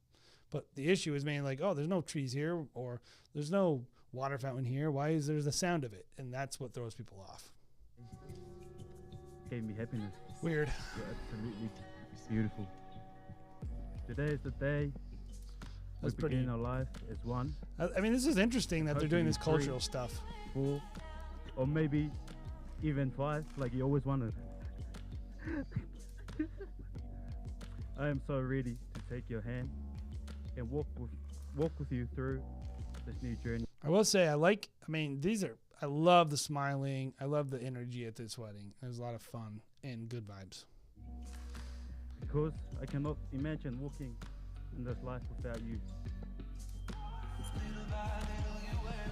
But the issue is mainly like, oh, there's no trees here, or there's no water fountain here. Why is there the sound of it? And that's what throws people off. Gave me happiness. Weird. Yeah, absolutely beautiful. Today is the day we begin our life as one. I mean, this is interesting that they're doing this cultural stuff. 4, or maybe even 5, like you always wanted. I am so ready to take your hand and walk with you through this new journey. I will say, I love the smiling. I love the energy at this wedding. It was a lot of fun and good vibes. Because I cannot imagine walking in this life without you.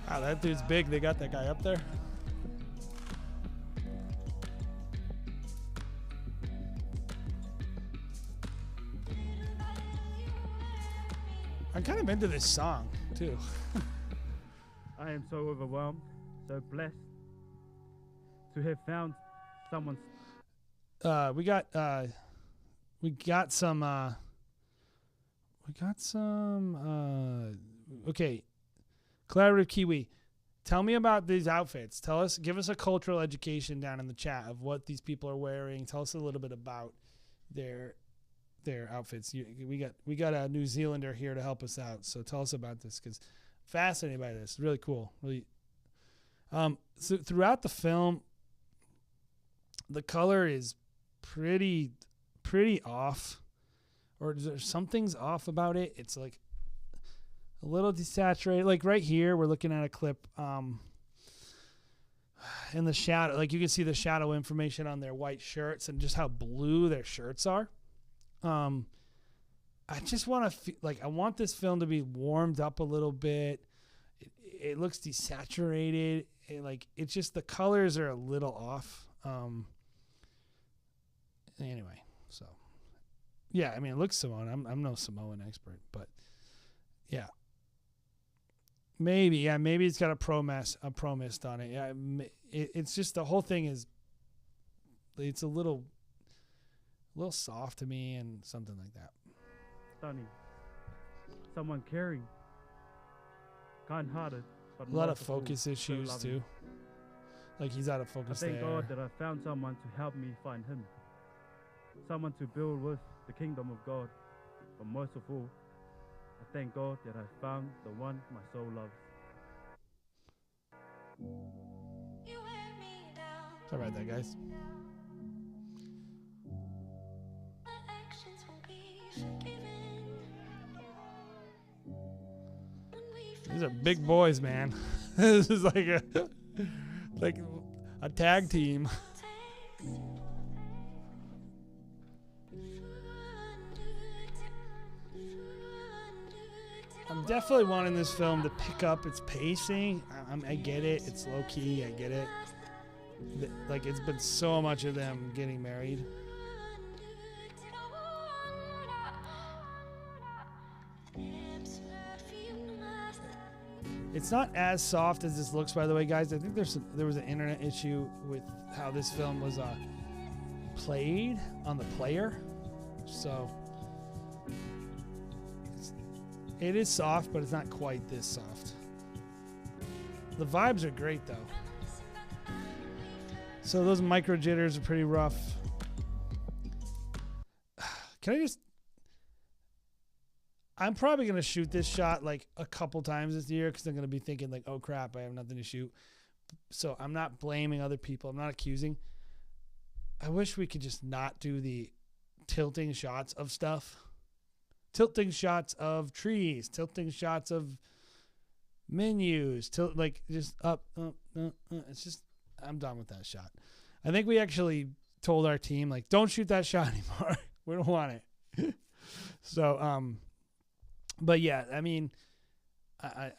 Wow, that dude's big. They got that guy up there. I'm kind of into this song, too. I am so overwhelmed, so blessed to have found someone. We got some. Okay, Collaborative Kiwi, tell me about these outfits. Give us a cultural education down in the chat of what these people are wearing. Tell us a little bit about their outfits. We got a New Zealander here to help us out. So tell us about this, because fascinated by this. Really cool. Really. So throughout the film, the color is pretty off, or something's off about it. It's like a little desaturated. Like right here, we're looking at a clip in the shadow. Like you can see the shadow information on their white shirts and just how blue their shirts are. I just want to I want this film to be warmed up a little bit. It looks desaturated. It's just the colors are a little off. Anyway, so yeah, I mean, it looks Samoan. I'm no Samoan expert, but yeah, maybe it's got a pro mist on it. Yeah, it's just the whole thing is, it's a little soft to me, and something like that. Stunning. Someone caring, kind-hearted, but a lot of focus issues so too. Like he's out of focus. I thank God that I found someone to help me find Him. Someone to build with the kingdom of God. But most of all, I thank God that I found the one my soul loves. Sorry about that, guys. These are big boys, man. This is like a tag team. I'm definitely wanting this film to pick up its pacing. I get it. It's low key. I get it. Like, it's been so much of them getting married. It's not as soft as this looks, by the way, guys. I think there was an internet issue with how this film was played on the player. So it is soft, but it's not quite this soft. The vibes are great, though. So those micro jitters are pretty rough. I'm probably going to shoot this shot like a couple times this year, because I'm going to be thinking like, oh crap, I have nothing to shoot. So I'm not blaming other people. I'm not accusing. I wish we could just not do the tilting shots of stuff. Tilting shots of trees. Tilting shots of menus. Just up. It's just, I'm done with that shot. I think we actually told our team, like, don't shoot that shot anymore. We don't want it. So, but yeah, I mean,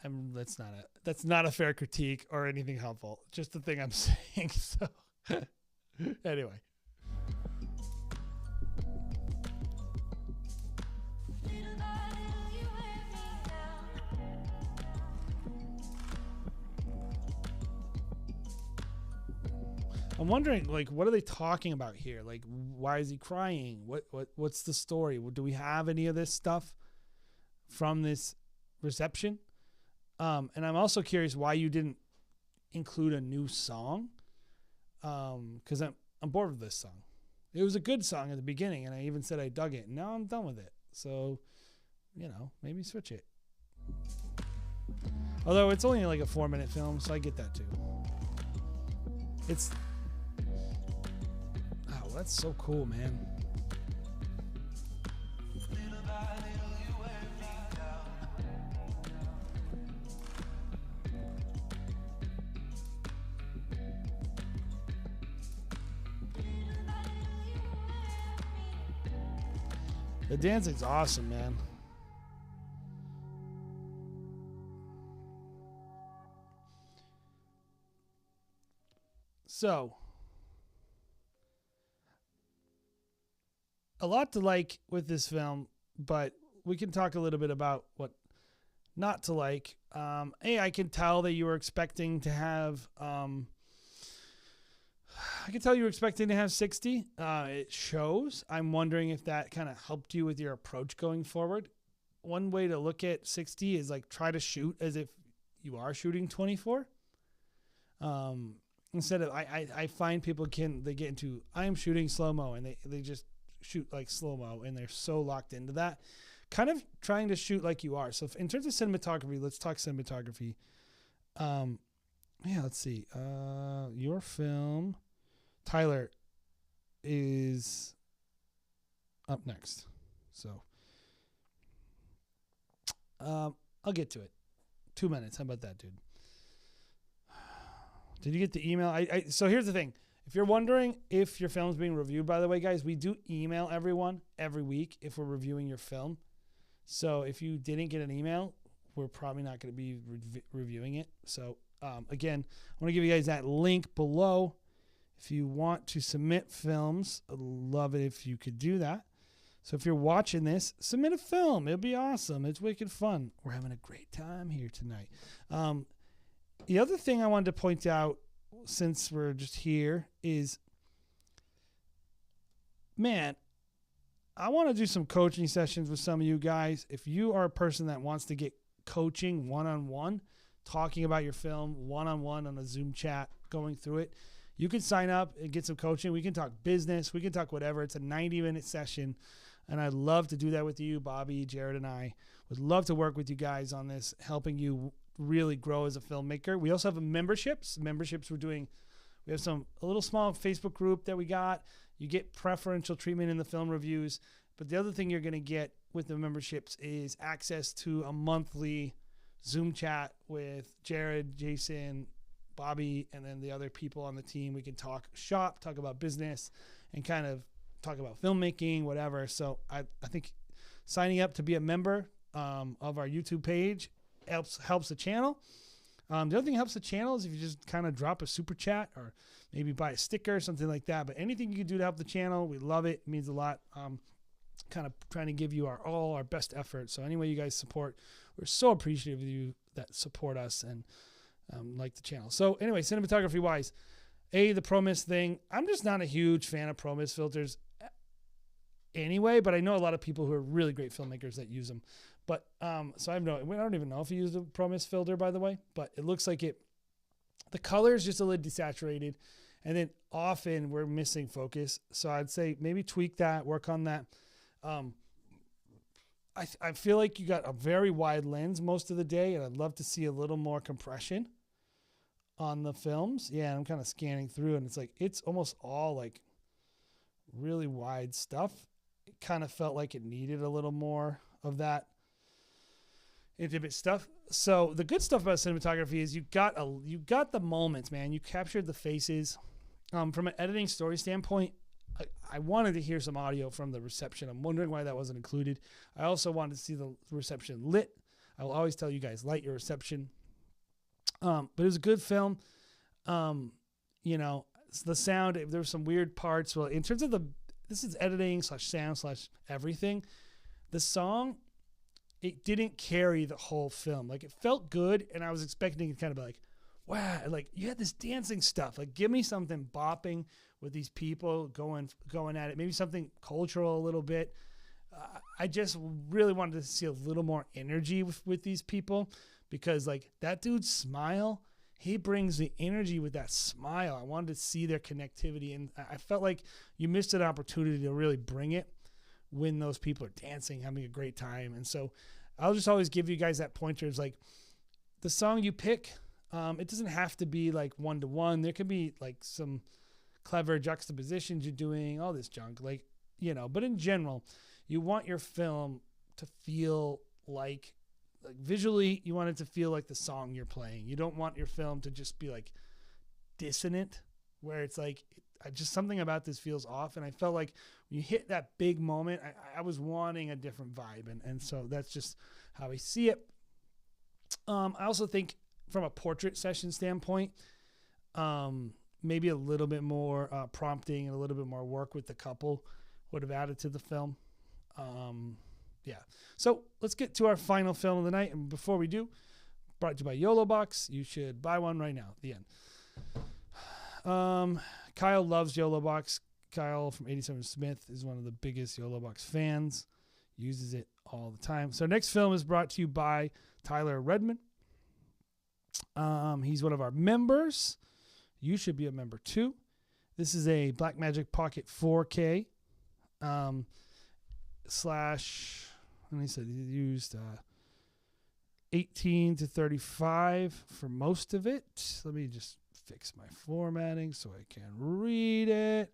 I'm that's not a fair critique or anything helpful. Just the thing I'm saying. So anyway. I'm wondering, like, what are they talking about here? Like, why is he crying? What's the story? Do we have any of this stuff from this reception? And I'm also curious why you didn't include a new song. Because I'm bored with this song. It was a good song at the beginning, and I even said I dug it. Now I'm done with it. So, maybe switch it. Although it's only like a 4-minute film, so I get that too. That's so cool, man. The dancing's awesome, man. So, a lot to like with this film, but we can talk a little bit about what not to like. I can tell that you were expecting to have, I can tell you were expecting to have 60. It shows. I'm wondering if that kind of helped you with your approach going forward. One way to look at 60 is like try to shoot as if you are shooting 24. Instead of, I find people they get into, I'm shooting slow-mo, and they just shoot like slow-mo, and they're so locked into that, kind of trying to shoot like you are. So in terms of cinematography, let's talk cinematography. Let's see. Your film, Tyler, is up next. So I'll get to it. 2 minutes. How about that, dude? Did you get the email? So here's the thing. If you're wondering if your film's being reviewed, by the way, guys, we do email everyone every week if we're reviewing your film. So if you didn't get an email, we're probably not going to be reviewing it. So again, I want to give you guys that link below. If you want to submit films, I'd love it if you could do that. So if you're watching this, submit a film. It'll be awesome. It's wicked fun. We're having a great time here tonight. The other thing I wanted to point out, since we're just here, is, man, I want to do some coaching sessions with some of you guys. If you are a person that wants to get coaching one-on-one, talking about your film one-on-one on a Zoom chat, going through it, you can sign up and get some coaching. We can talk business. We can talk whatever. It's a 90-minute session, and I'd love to do that with you. Bobby, Jared, and I would love to work with you guys on this, helping you really grow as a filmmaker. We also have memberships. We have a little small Facebook group that we got. You get preferential treatment in the film reviews. But the other thing you're going to get with the memberships is access to a monthly Zoom chat with Jared, Jason, Bobby, and then the other people on the team. We can talk shop, talk about business, and kind of talk about filmmaking, whatever. So I think signing up to be a member of our YouTube page helps the channel. The other thing that helps the channel is if you just kind of drop a super chat or maybe buy a sticker or something like that. But anything you can do to help the channel, we love it. It means a lot. Kind of trying to give you our best effort. So anyway you guys support, we're so appreciative of you that support us and like the channel. So anyway, cinematography wise, the ProMist thing, I'm just not a huge fan of ProMist filters anyway, but I know a lot of people who are really great filmmakers that I don't even know if you use a ProMist filter, by the way, but it looks like the color is just a little desaturated, and then often we're missing focus. So I'd say maybe tweak that, work on that. I feel like you got a very wide lens most of the day, and I'd love to see a little more compression on the films. Yeah, I'm kind of scanning through, and it's almost all like really wide stuff. It kind of felt like it needed a little more of that intimate stuff. So the good stuff about cinematography is you got the moments, man. You captured the faces. From an editing story standpoint, I wanted to hear some audio from the reception. I'm wondering why that wasn't included. I also wanted to see the reception lit. I will always tell you guys, light your reception. But it was a good film. You know, the sound, there were some weird parts. Well, in terms of this is editing / sound / everything. The song, it didn't carry the whole film. Like, it felt good, and I was expecting it to kind of be like, wow, like you had this dancing stuff. Like, give me something bopping with these people going at it. Maybe something cultural a little bit. I just really wanted to see a little more energy with these people, because like that dude's smile, he brings the energy with that smile. I wanted to see their connectivity, and I felt like you missed an opportunity to really bring it when those people are dancing, having a great time. And so I'll just always give you guys that pointer. It's like the song you pick, it doesn't have to be like one-to-one. There could be like some clever juxtapositions you're doing, all this junk, like, you know, but in general, you want your film to feel like visually, you want it to feel like the song you're playing. You don't want your film to just be like dissonant, where it's like, just something about this feels off. And I felt like when you hit that big moment, I was wanting a different vibe. And so that's just how I see it. I also think from a portrait session standpoint, maybe a little bit more prompting and a little bit more work with the couple would have added to the film. Yeah. So let's get to our final film of the night. And before we do, brought to you by YOLO Box. You should buy one right now. The end. Kyle loves YOLO Box. Kyle from 87 Smith is one of the biggest YOLO Box fans. Uses it all the time. So next film is brought to you by Tyler Redman. He's one of our members. You should be a member too. This is a Blackmagic Pocket 4K slash, and he said he used 18 to 35 for most of it. Let me just fix my formatting so I can read it.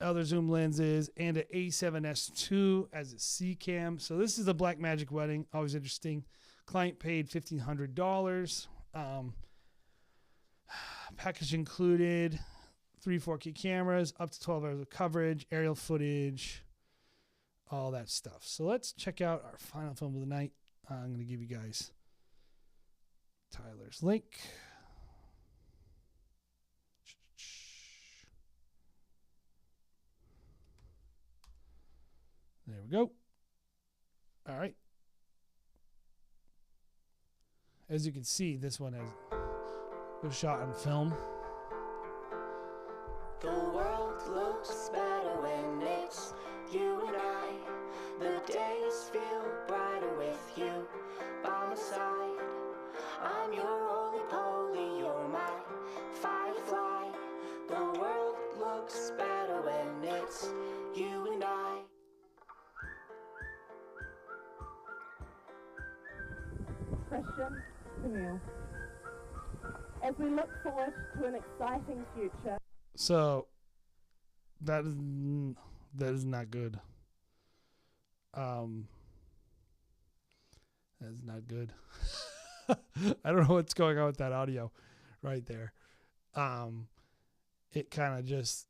Other zoom lenses and an A7S II as a C cam. So this is a Blackmagic wedding. Always interesting. Client paid $1,500. Package included 3 4K cameras, up to 12 hours of coverage, aerial footage, all that stuff. So let's check out our final film of the night. I'm going to give you guys Tyler's link. There we go. All right. As you can see, this one was shot on film. The world looks better when it's you and I. The days feel brighter with you by my side. I'm your roly-poly, you're my firefly. The world looks better when it's you and I. Christian, Camille. As we look forward to an exciting future. So that is not good. That is not good. I don't know what's going on with that audio right there. It kind of just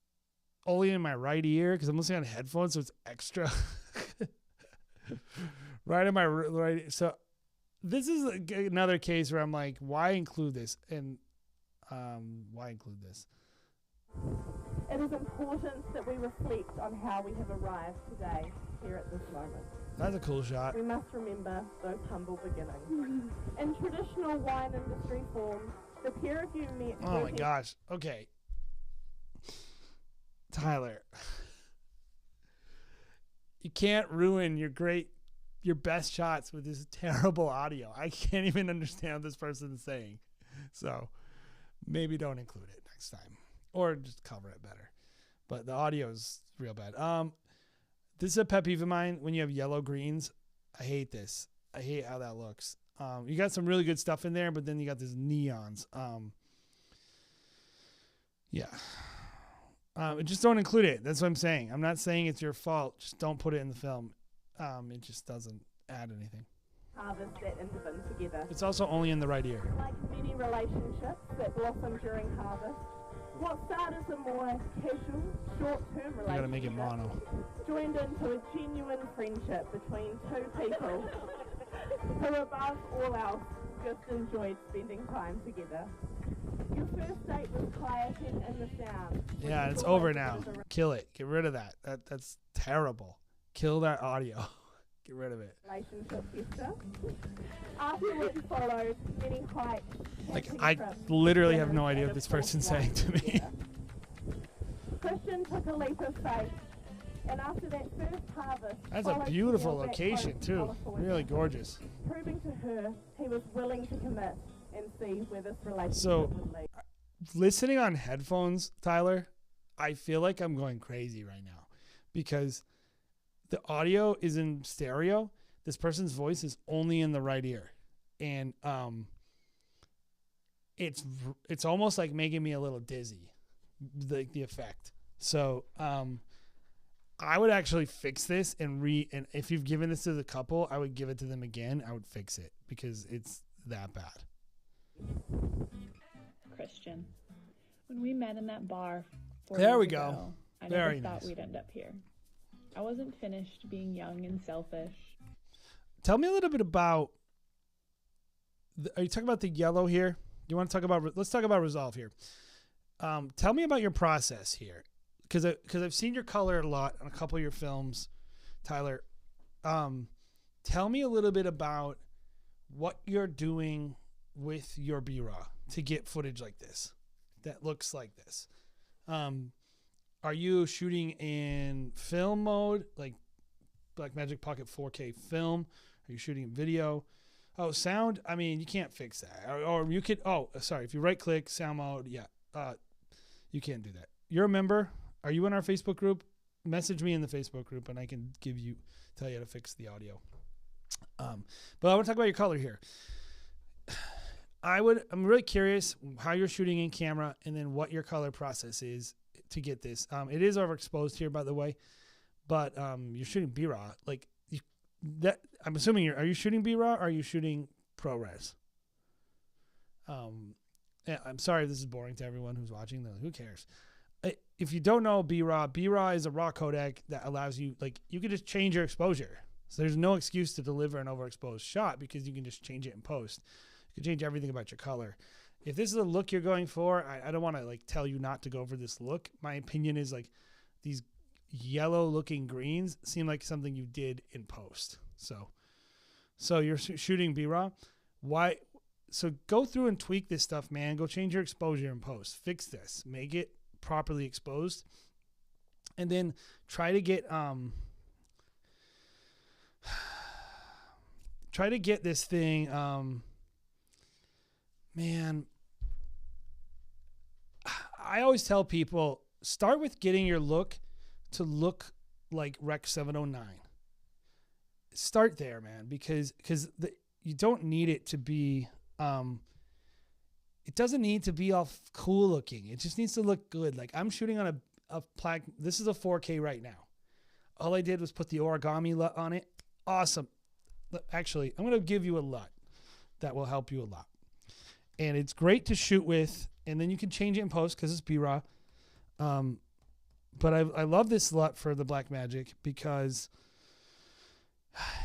only in my right ear because I'm listening on headphones, so it's extra right in my right. So this is another case where I'm like, why include this? And why include this? It is important that we reflect on how we have arrived today here at this moment. That's a cool shot. We must remember those humble beginnings. In traditional wine industry forms, the peer review met. Oh my gosh. Okay. Tyler. You can't ruin your best shots with this terrible audio. I can't even understand what this person is saying. So maybe don't include it next time. Or just cover it better. But the audio is real bad. This is a pet peeve of mine when you have yellow greens. I hate this. I hate how that looks. You got some really good stuff in there, but then you got these neons. Yeah. Just don't include it. That's what I'm saying. I'm not saying it's your fault. Just don't put it in the film. It just doesn't add anything. Harvest that in the bin together. It's also only in the right ear. Like many relationships that blossom during harvest, What started as a more casual, short-term You gotta make it relationship mono. joined into a genuine friendship between two people who, above all else, just enjoyed spending time together. Your first date was quieting in the sound. Yeah, it's over now. Kill it. Get rid of that. That's terrible. Kill that audio. Get rid of it. Relationship fester. After which followed many hikes. Like, camping I trips, literally have dinners, no idea and what this of course, person's saying to me. together. Christian took a leap of faith, and after that first harvest, That's a followed beautiful Chanel back location, home to too. California, Really gorgeous. proving to her he was willing to commit and see where this relationship So, would lead. listening on headphones, Tyler, I feel like I'm going crazy right now because the audio is in stereo. This person's voice is only in the right ear. And it's almost like making me a little dizzy, the effect. So I would actually fix this and if you've given this to the couple, I would give it to them again. I would fix it because it's that bad. Christian, when we met in that bar 4 There years we go. ago, I Very never thought nice. we'd end up here. I wasn't finished being young and selfish. Tell me a little bit about. Are you talking about the yellow here? You want to talk about? Let's talk about Resolve here. Tell me about your process here, because I've seen your color a lot on a couple of your films, Tyler. Tell me a little bit about what you're doing with your B-raw to get footage like this, that looks like this. Are you shooting in film mode, like Blackmagic Pocket 4K film? Are you shooting in video? Oh, sound. I mean, you can't fix that. Or you could. Oh, sorry. If you right click sound mode, yeah, you can't do that. You're a member. Are you in our Facebook group? Message me in the Facebook group, and I can tell you how to fix the audio. But I want to talk about your color here. I'm really curious how you're shooting in camera, and then what your color process is to get this. It is overexposed here, by the way, but you're shooting B-raw. Like that. I'm assuming are you shooting B-raw or are you shooting ProRes? Yeah, I'm sorry if this is boring to everyone who's watching. Though, who cares? If you don't know B-raw is a raw codec that allows you, like, you can just change your exposure. So there's no excuse to deliver an overexposed shot because you can just change it in post. You can change everything about your color. If this is a look you're going for, I don't want to like tell you not to go for this look. My opinion is like these yellow looking greens seem like something you did in post. So you're shooting B-raw. Why? So go through and tweak this stuff, man. Go change your exposure in post. Fix this. Make it properly exposed. And then try to get this thing man, I always tell people, start with getting your look to look like Rec 709. Start there, man, because you don't need it to be it doesn't need to be all cool looking. It just needs to look good. Like, I'm shooting on a plaque. This is a 4K right now. All I did was put the origami LUT on it. Awesome. Actually, I'm going to give you a LUT that will help you a lot. And it's great to shoot with, and then you can change it in post because it's B-raw. But I love this LUT for the Blackmagic because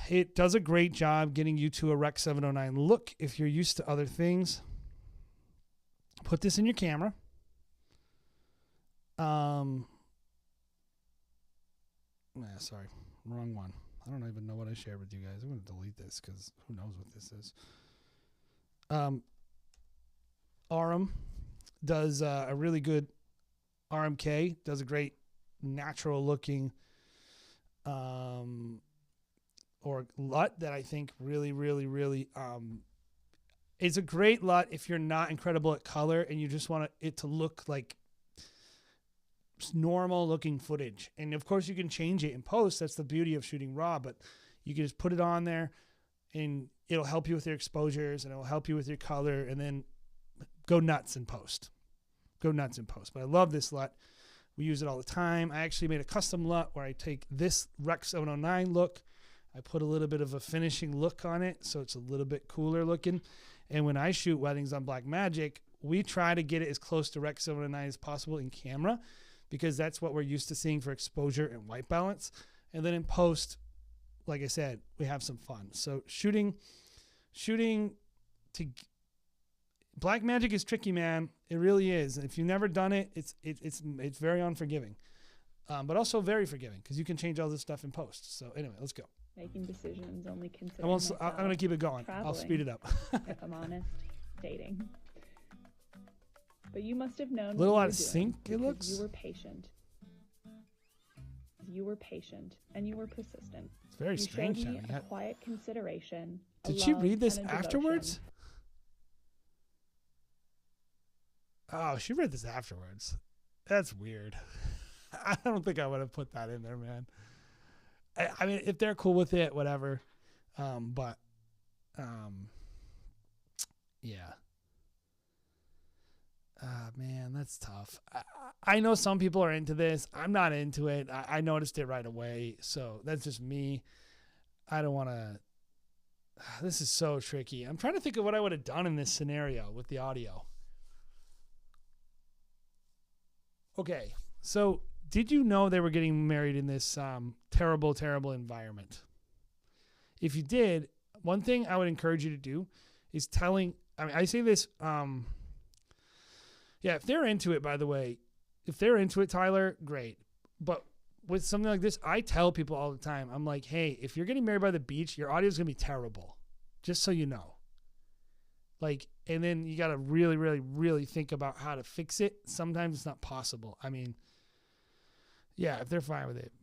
it does a great job getting you to a Rec 709 look if you're used to other things. Put this in your camera. Sorry, wrong one. I don't even know what I shared with you guys. I'm going to delete this because who knows what this is. Arum does a really good RMK, does a great natural looking or LUT that I think really it's a great LUT if you're not incredible at color and you just want it to look like normal looking footage. And of course you can change it in post. That's the beauty of shooting raw, but you can just put it on there and it'll help you with your exposures and it'll help you with your color, and then go nuts in post. Go nuts in post. But I love this LUT. We use it all the time. I actually made a custom LUT where I take this Rec 709 look, I put a little bit of a finishing look on it so it's a little bit cooler looking. And when I shoot weddings on Blackmagic, we try to get it as close to Rec 709 as possible in camera, because that's what we're used to seeing for exposure and white balance. And then in post, like I said, we have some fun. So shooting to black magic is tricky, man. It really is. If you've never done it, it's very unforgiving, but also very forgiving, because you can change all this stuff in post. So anyway, let's go. Making decisions, only considering I'm myself. going to keep it going. I'll speed it up. If I'm honest, dating. But you must have known Little what you out were of doing sync, it because looks. You were patient. You were patient and you were persistent. It's very strange You showed me having a that. quiet consideration. a Did she love, read this and a devotion. afterwards? Oh, she read this afterwards. That's weird. I don't think I would have put that in there, man. I mean, if they're cool with it, whatever. Yeah. Man, that's tough. I know some people are into this. I'm not into it. I noticed it right away. So that's just me. I don't want to. This is so tricky. I'm trying to think of what I would have done in this scenario with the audio. Okay. So did you know they were getting married in this terrible, terrible environment? If you did, one thing I would encourage you to do is I say this, yeah, if they're into it, by the way, if they're into it, Tyler, great. But with something like this, I tell people all the time, I'm like, hey, if you're getting married by the beach, your audio is going to be terrible, just so you know. Like, and then you got to really, really, really think about how to fix it. Sometimes it's not possible. I mean, yeah, if they're fine with it.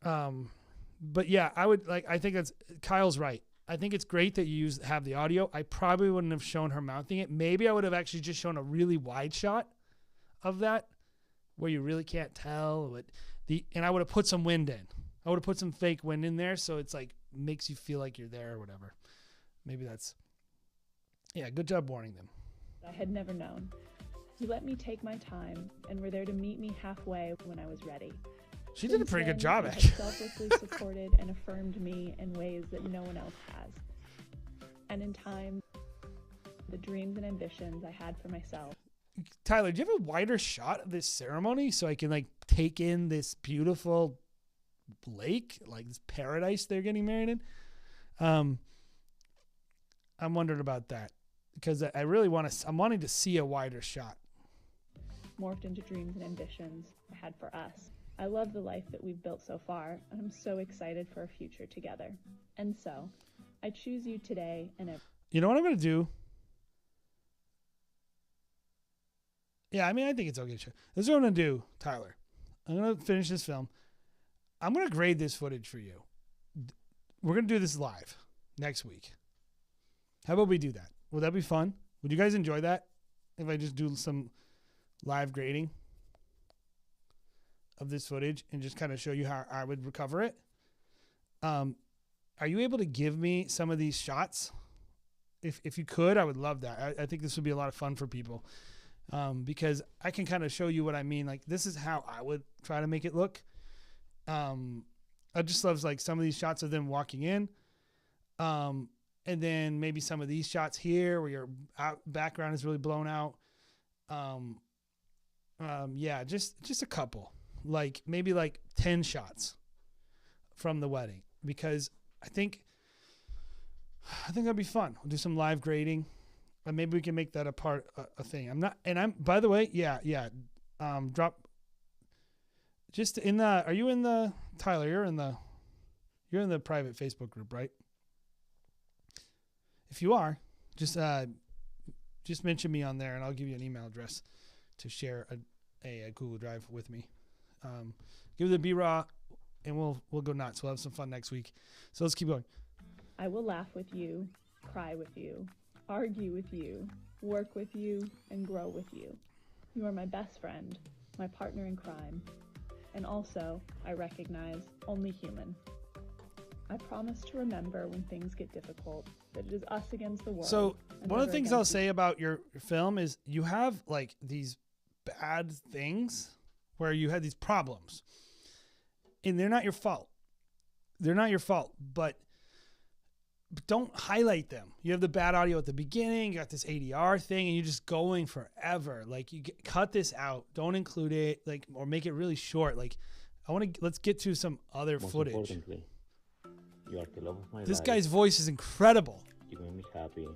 But yeah, I think Kyle's right. I think it's great that you have the audio. I probably wouldn't have shown her mounting it. Maybe I would have actually just shown a really wide shot of that where you really can't tell. And I would have put some wind in. I would have put some fake wind in there so it's like makes you feel like you're there or whatever. Maybe that's... Yeah, good job warning them. I had never known. You let me take my time and were there to meet me halfway when I was ready. She did a pretty good job, you actually. had selflessly supported and affirmed me in ways that no one else has. And in time, the dreams and ambitions I had for myself. Tyler, do you have a wider shot of this ceremony so I can take in this beautiful lake, like this paradise they're getting married in? I'm wondering about that because I really I'm wanting to see a wider shot. Morphed into dreams and ambitions I had for us. I love the life that we've built so far, and I'm so excited for a future together. And so, I choose you today and every... You know what I'm going to do? Yeah, I mean, I think it's okay. This is what I'm going to do, Tyler. I'm going to finish this film. I'm going to grade this footage for you. We're going to do this live next week. How about we do that? Would that be fun? Would you guys enjoy that if I just do some live grading of this footage and just kind of show you how I would recover it? Are you able to give me some of these shots? If you could, I would love that. I think this would be a lot of fun for people because I can kind of show you what I mean. Like, this is how I would try to make it look. I just love some of these shots of them walking in. And then maybe some of these shots here where your background is really blown out. Yeah, just a couple. Maybe 10 shots from the wedding because I think that'd be fun. We'll do some live grading and maybe we can make that a thing. By the way, yeah. Drop just in the, are you in the, Tyler, you're in the private Facebook group, right? If you are, just mention me on there and I'll give you an email address to share a Google Drive with me. Give it a B-Raw and we'll go nuts. We'll have some fun next week. So let's keep going. I will laugh with you, cry with you, argue with you, work with you, and grow with you. You are my best friend, my partner in crime, and also, I recognize, only human. I promise to remember when things get difficult that it is us against the world. So one of the things I'll say about your film is you have these bad things where you had these problems and they're not your fault. But but don't highlight them. You have the bad audio at the beginning, you got this ADR thing, and you're just going forever. Like, cut this out. Don't include it, like, or make it really short. Like, let's get to some other Most footage. importantly, you are the love of my This life. guy's voice is incredible. You make me happy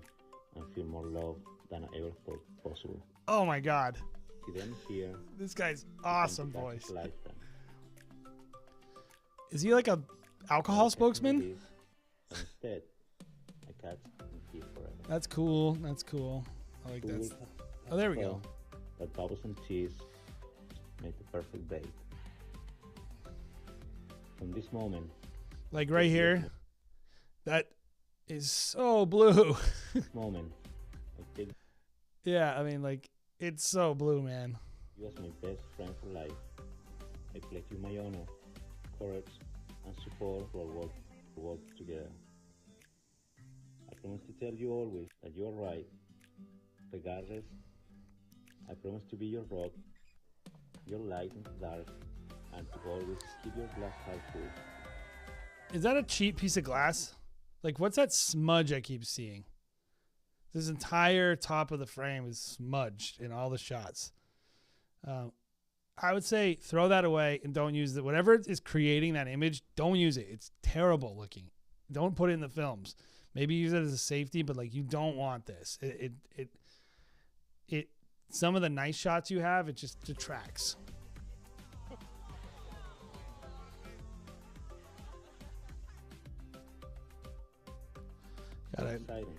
and feel more love than I ever thought possible. Oh my God. See them here. This guy's awesome Become the voice. lifetime. Is he like a alcohol spokesman? Instead, I catch and keep forever. That's cool. That's cool. I like that. Oh, there we go. That bubbles and cheese make the perfect bait. From this moment, Like right here, that is so blue. this moment, I take Yeah, I mean, like, it's so blue, man. you as my best friend for life. I pledge you my honor, courage, and support for our work together. I promise to tell you always that you are right. Regardless, I promise to be your rock, your light in the dark, and to always keep your glass half full. Is that a cheap piece of glass? Like, what's that smudge I keep seeing? This entire top of the frame is smudged in all the shots. I would say throw that away and don't use it. Whatever is creating that image, don't use it. It's terrible looking. Don't put it in the films. Maybe use it as a safety, but like, you don't want this. It some of the nice shots you have, it just detracts. Got it. Exciting,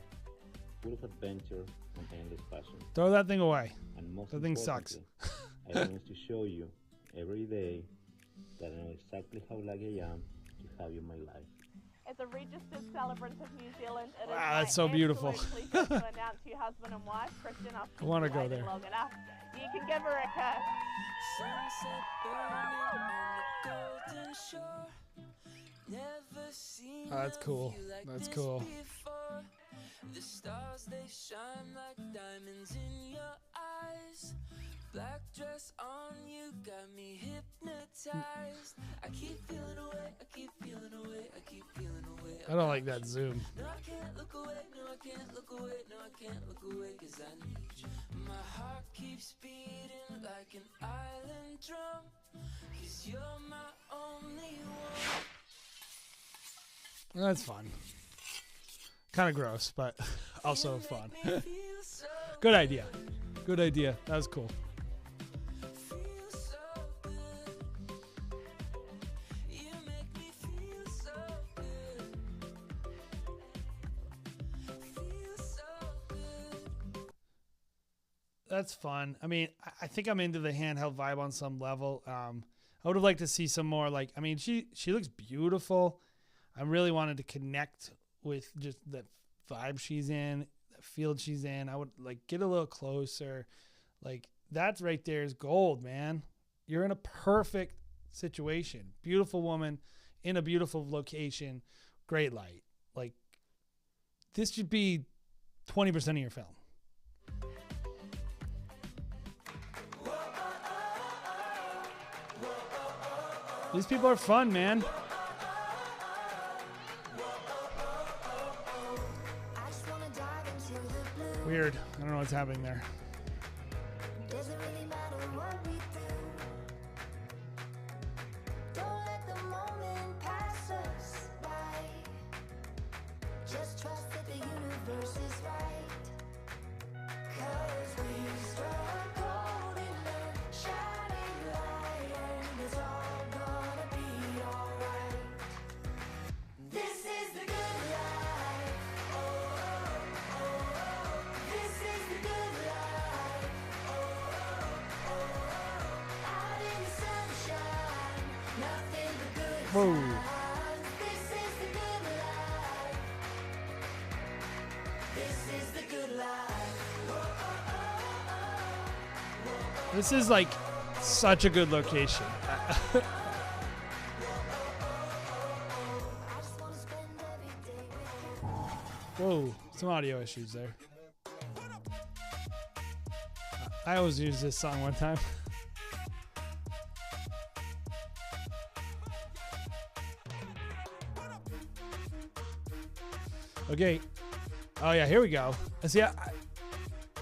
full of adventure and endless passion. Throw that thing away. And most That thing sucks. importantly, I promise to show you every day that I know exactly how lucky I am to have you in my life. As a registered celebrant of New Zealand, it is Wow, my that's so beautiful. absolute pleasure to announce you husband and wife, Christian. I wanna go there. Long enough. You can give her a kiss. Sunset burning on the golden shore. Never seen Oh, that's cool. a view like That's this cool. before. The stars, they shine like diamonds in your eyes. Black dress on you got me hypnotized. I keep feeling away, I keep feeling away, I keep feeling away. I don't like that zoom. No, I can't look away, no, I can't look away, no, I can't look away, 'cause I need you. My heart keeps beating like an island drum, 'cause you're my only one. That's fun. Kind of gross, but also fun. Good idea. Good idea. That was cool. That's fun. I mean, I think I'm into the handheld vibe on some level. I would have liked to see some more, like, I mean, she looks beautiful. I really wanted to connect with just the vibe she's in, the field she's in. I would like get a little closer. Like, that's right there is gold, man. You're in a perfect situation. Beautiful woman in a beautiful location, great light. Like, this should be 20% of your film. These people are fun, man. Weird. I don't know what's happening there. Doesn't really matter what we do. Don't let the moment pass us by. Just trust that the universe is right. 'Cause we struck gold in the shining light, and it's all gonna be alright. This is the good life. Oh, oh, oh. This is the good life. Oh, oh, oh. Out in the sunshine, nothing but good Whoa. times. This is the good life. This is the good life. Oh, oh, oh, oh. This is like such a good location. Whoa, some audio issues there. I always use this song one time. Okay. Oh yeah, here we go. See,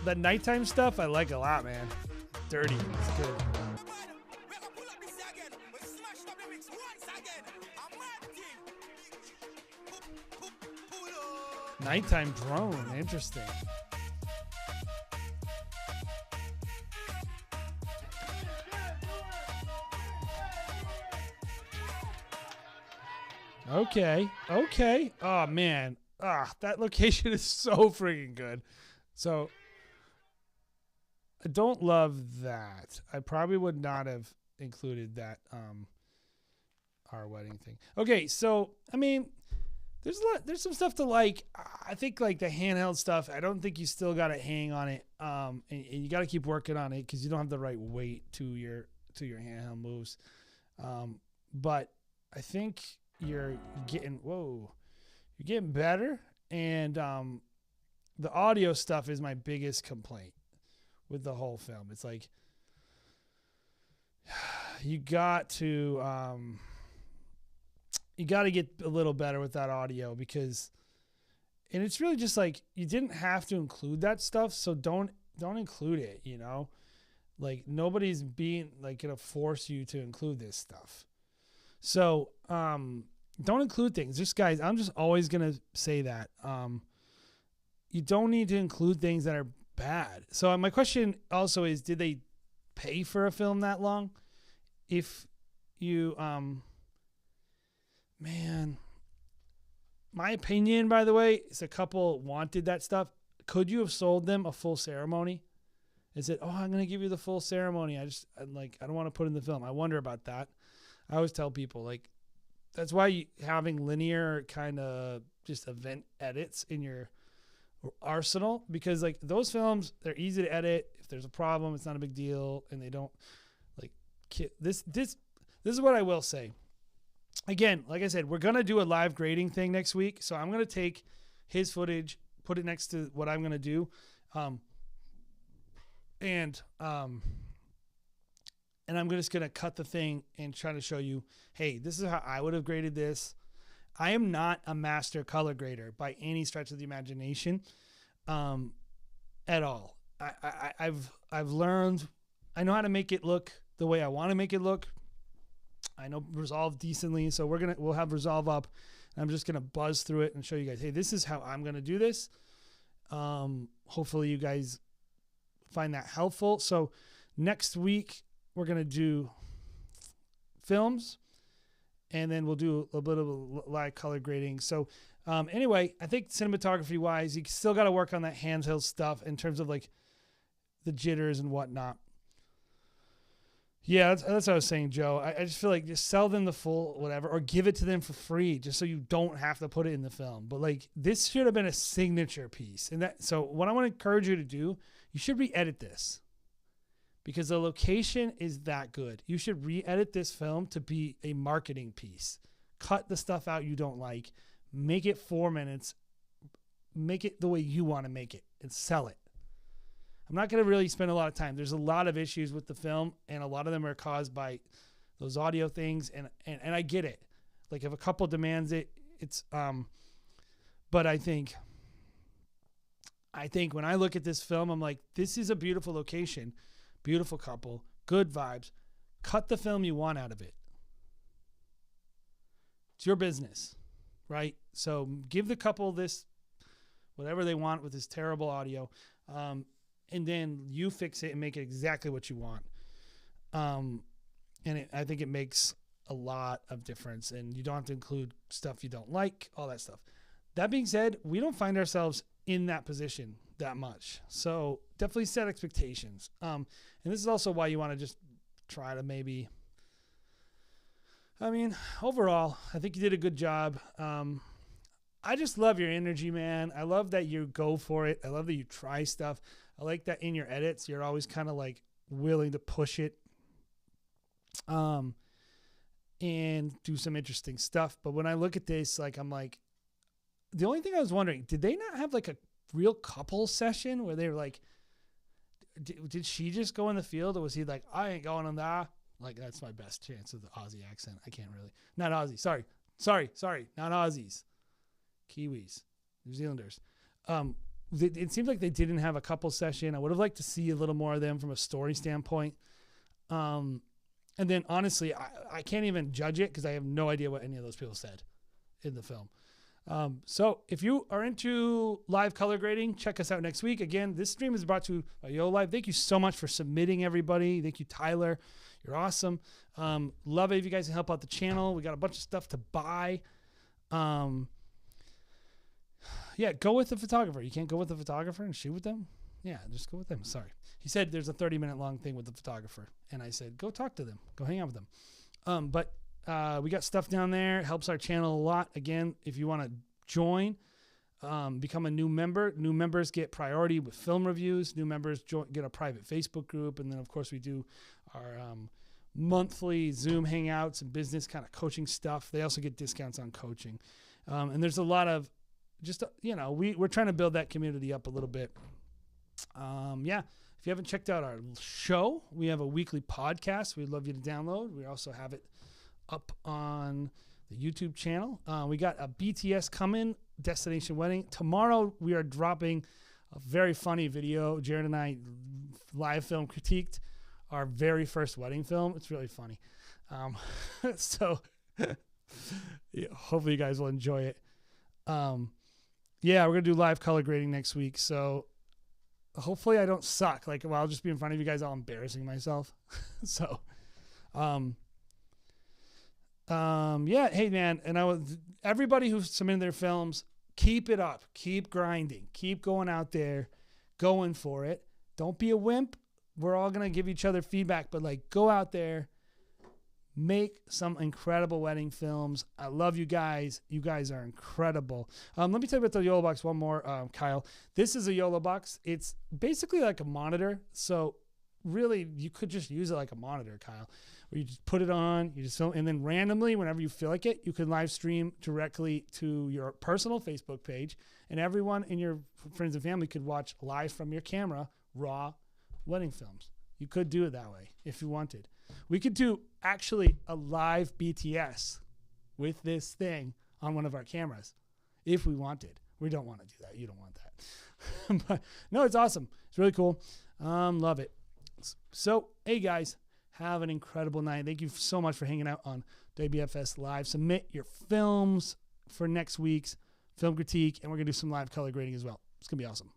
the nighttime stuff I like a lot, man. Dirty. It's good. Nighttime drone. Interesting. Okay. Okay. Oh man. That location is so freaking good. So I don't love that. I probably would not have included that our wedding thing. Okay, so I mean, there's some stuff to like. I think like the handheld stuff, I don't think you still got to hang on it. And you got to keep working on it cuz you don't have the right weight to your handheld moves. But I think you're getting better, and the audio stuff is my biggest complaint with the whole film. It's like you got to get a little better with that audio, because, and it's really just like you didn't have to include that stuff, so don't include it, you know? Like nobody's being like gonna force you to include this stuff. So don't include things. Just guys, I'm just always gonna say that. You don't need to include things that are bad. So my question also is, did they pay for a film that long? If you man, my opinion, by the way, is a couple wanted that stuff. Could you have sold them a full ceremony and said, "Oh, I'm going to give you the full ceremony. I don't want to put in the film." I wonder about that. I always tell people, like, that's why having linear kind of just event edits in your arsenal, because like those films, they're easy to edit. If there's a problem, it's not a big deal, and they don't like this is what I will say. Again, like I said, we're going to do a live grading thing next week. So I'm going to take his footage, put it next to what I'm going to do. And I'm just going to cut the thing and try to show you, hey, this is how I would have graded this. I am not a master color grader by any stretch of the imagination, at all. I've learned, I know how to make it look the way I want to make it look. I know Resolve decently, so we'll have Resolve up. I'm just gonna buzz through it and show you guys, hey, this is how I'm gonna do this. Hopefully you guys find that helpful. So next week we're gonna do films, and then we'll do a bit of a live color grading. So anyway, I think cinematography wise, you still got to work on that handheld stuff in terms of like the jitters and whatnot. Yeah, that's what I was saying, Joe. I just feel like just sell them the full whatever, or give it to them for free, just so you don't have to put it in the film. But like, this should have been a signature piece. And so what I want to encourage you to do, you should re-edit this, because the location is that good. You should re-edit this film to be a marketing piece. Cut the stuff out you don't like, make it 4 minutes, make it the way you want to make it, and sell it. I'm not going to really spend a lot of time. There's a lot of issues with the film, and a lot of them are caused by those audio things, and I get it. Like if a couple demands it, it's but I think when I look at this film, I'm like, this is a beautiful location, beautiful couple, good vibes. Cut the film you want out of it. It's your business, right? So give the couple this whatever they want with this terrible audio. And then you fix it and make it exactly what you want. I think it makes a lot of difference, and you don't have to include stuff you don't like, all that stuff. That being said, we don't find ourselves in that position that much. So definitely set expectations. And this is also why you want to just try to maybe, overall, I think you did a good job. I just love your energy, man. I love that you go for it. I love that you try stuff. I like that in your edits, you're always kind of like willing to push it and do some interesting stuff. But when I look at this, like, I'm like, the only thing I was wondering, did they not have like a real couple session where they were like, did she just go in the field, or was he like, I ain't going on that? Like, that's my best chance of the Aussie accent. I can't really. Not Aussie. Sorry. Not Aussies. Kiwis. New Zealanders. It seems like they didn't have a couple session. I would have liked to see a little more of them from a story standpoint. And then honestly, I can't even judge it because I have no idea what any of those people said in the film. So if you are into live color grading, check us out next week. Again, this stream is brought to you by YoLive. Thank you so much for submitting, everybody. Thank you, Tyler. You're awesome. Love it if you guys can help out the channel. We got a bunch of stuff to buy. Yeah, go with the photographer. You can't go with the photographer and shoot with them? Yeah, just go with them. Sorry. He said there's a 30-minute long thing with the photographer. And I said, go talk to them. Go hang out with them. But we got stuff down there. It helps our channel a lot. Again, if you want to join, become a new member. New members get priority with film reviews. New members get a private Facebook group. And then, of course, we do our monthly Zoom hangouts and business kind of coaching stuff. They also get discounts on coaching. And there's a lot of just, we're trying to build that community up a little bit. Yeah. If you haven't checked out our show, we have a weekly podcast we'd love you to download. We also have it up on the YouTube channel. We got a BTS coming, Destination Wedding. Tomorrow we are dropping a very funny video. Jared and I live film critiqued our very first wedding film. It's really funny. So yeah, hopefully you guys will enjoy it. Yeah, we're going to do live color grading next week. So hopefully I don't suck. Like, well, I'll just be in front of you guys all embarrassing myself. So, yeah, hey man. And everybody who submitted their films, keep it up, keep grinding, keep going out there, going for it. Don't be a wimp. We're all going to give each other feedback, but like go out there, make some incredible wedding films. I love you guys. You guys are incredible. Let me tell you about the YOLO box one more, Kyle. This is a YOLO box. It's basically like a monitor. So really you could just use it like a monitor, Kyle, where you just put it on, you just film, and then randomly, whenever you feel like it, you can live stream directly to your personal Facebook page, and everyone in your friends and family could watch live from your camera, raw wedding films. You could do it that way if you wanted. We could do actually a live BTS with this thing on one of our cameras if we wanted. We don't want to do that. You don't want that. But no, it's awesome. It's really cool. Love it. So, hey guys, have an incredible night. Thank you so much for hanging out on WBFS Live. Submit your films for next week's film critique, and we're going to do some live color grading as well. It's going to be awesome.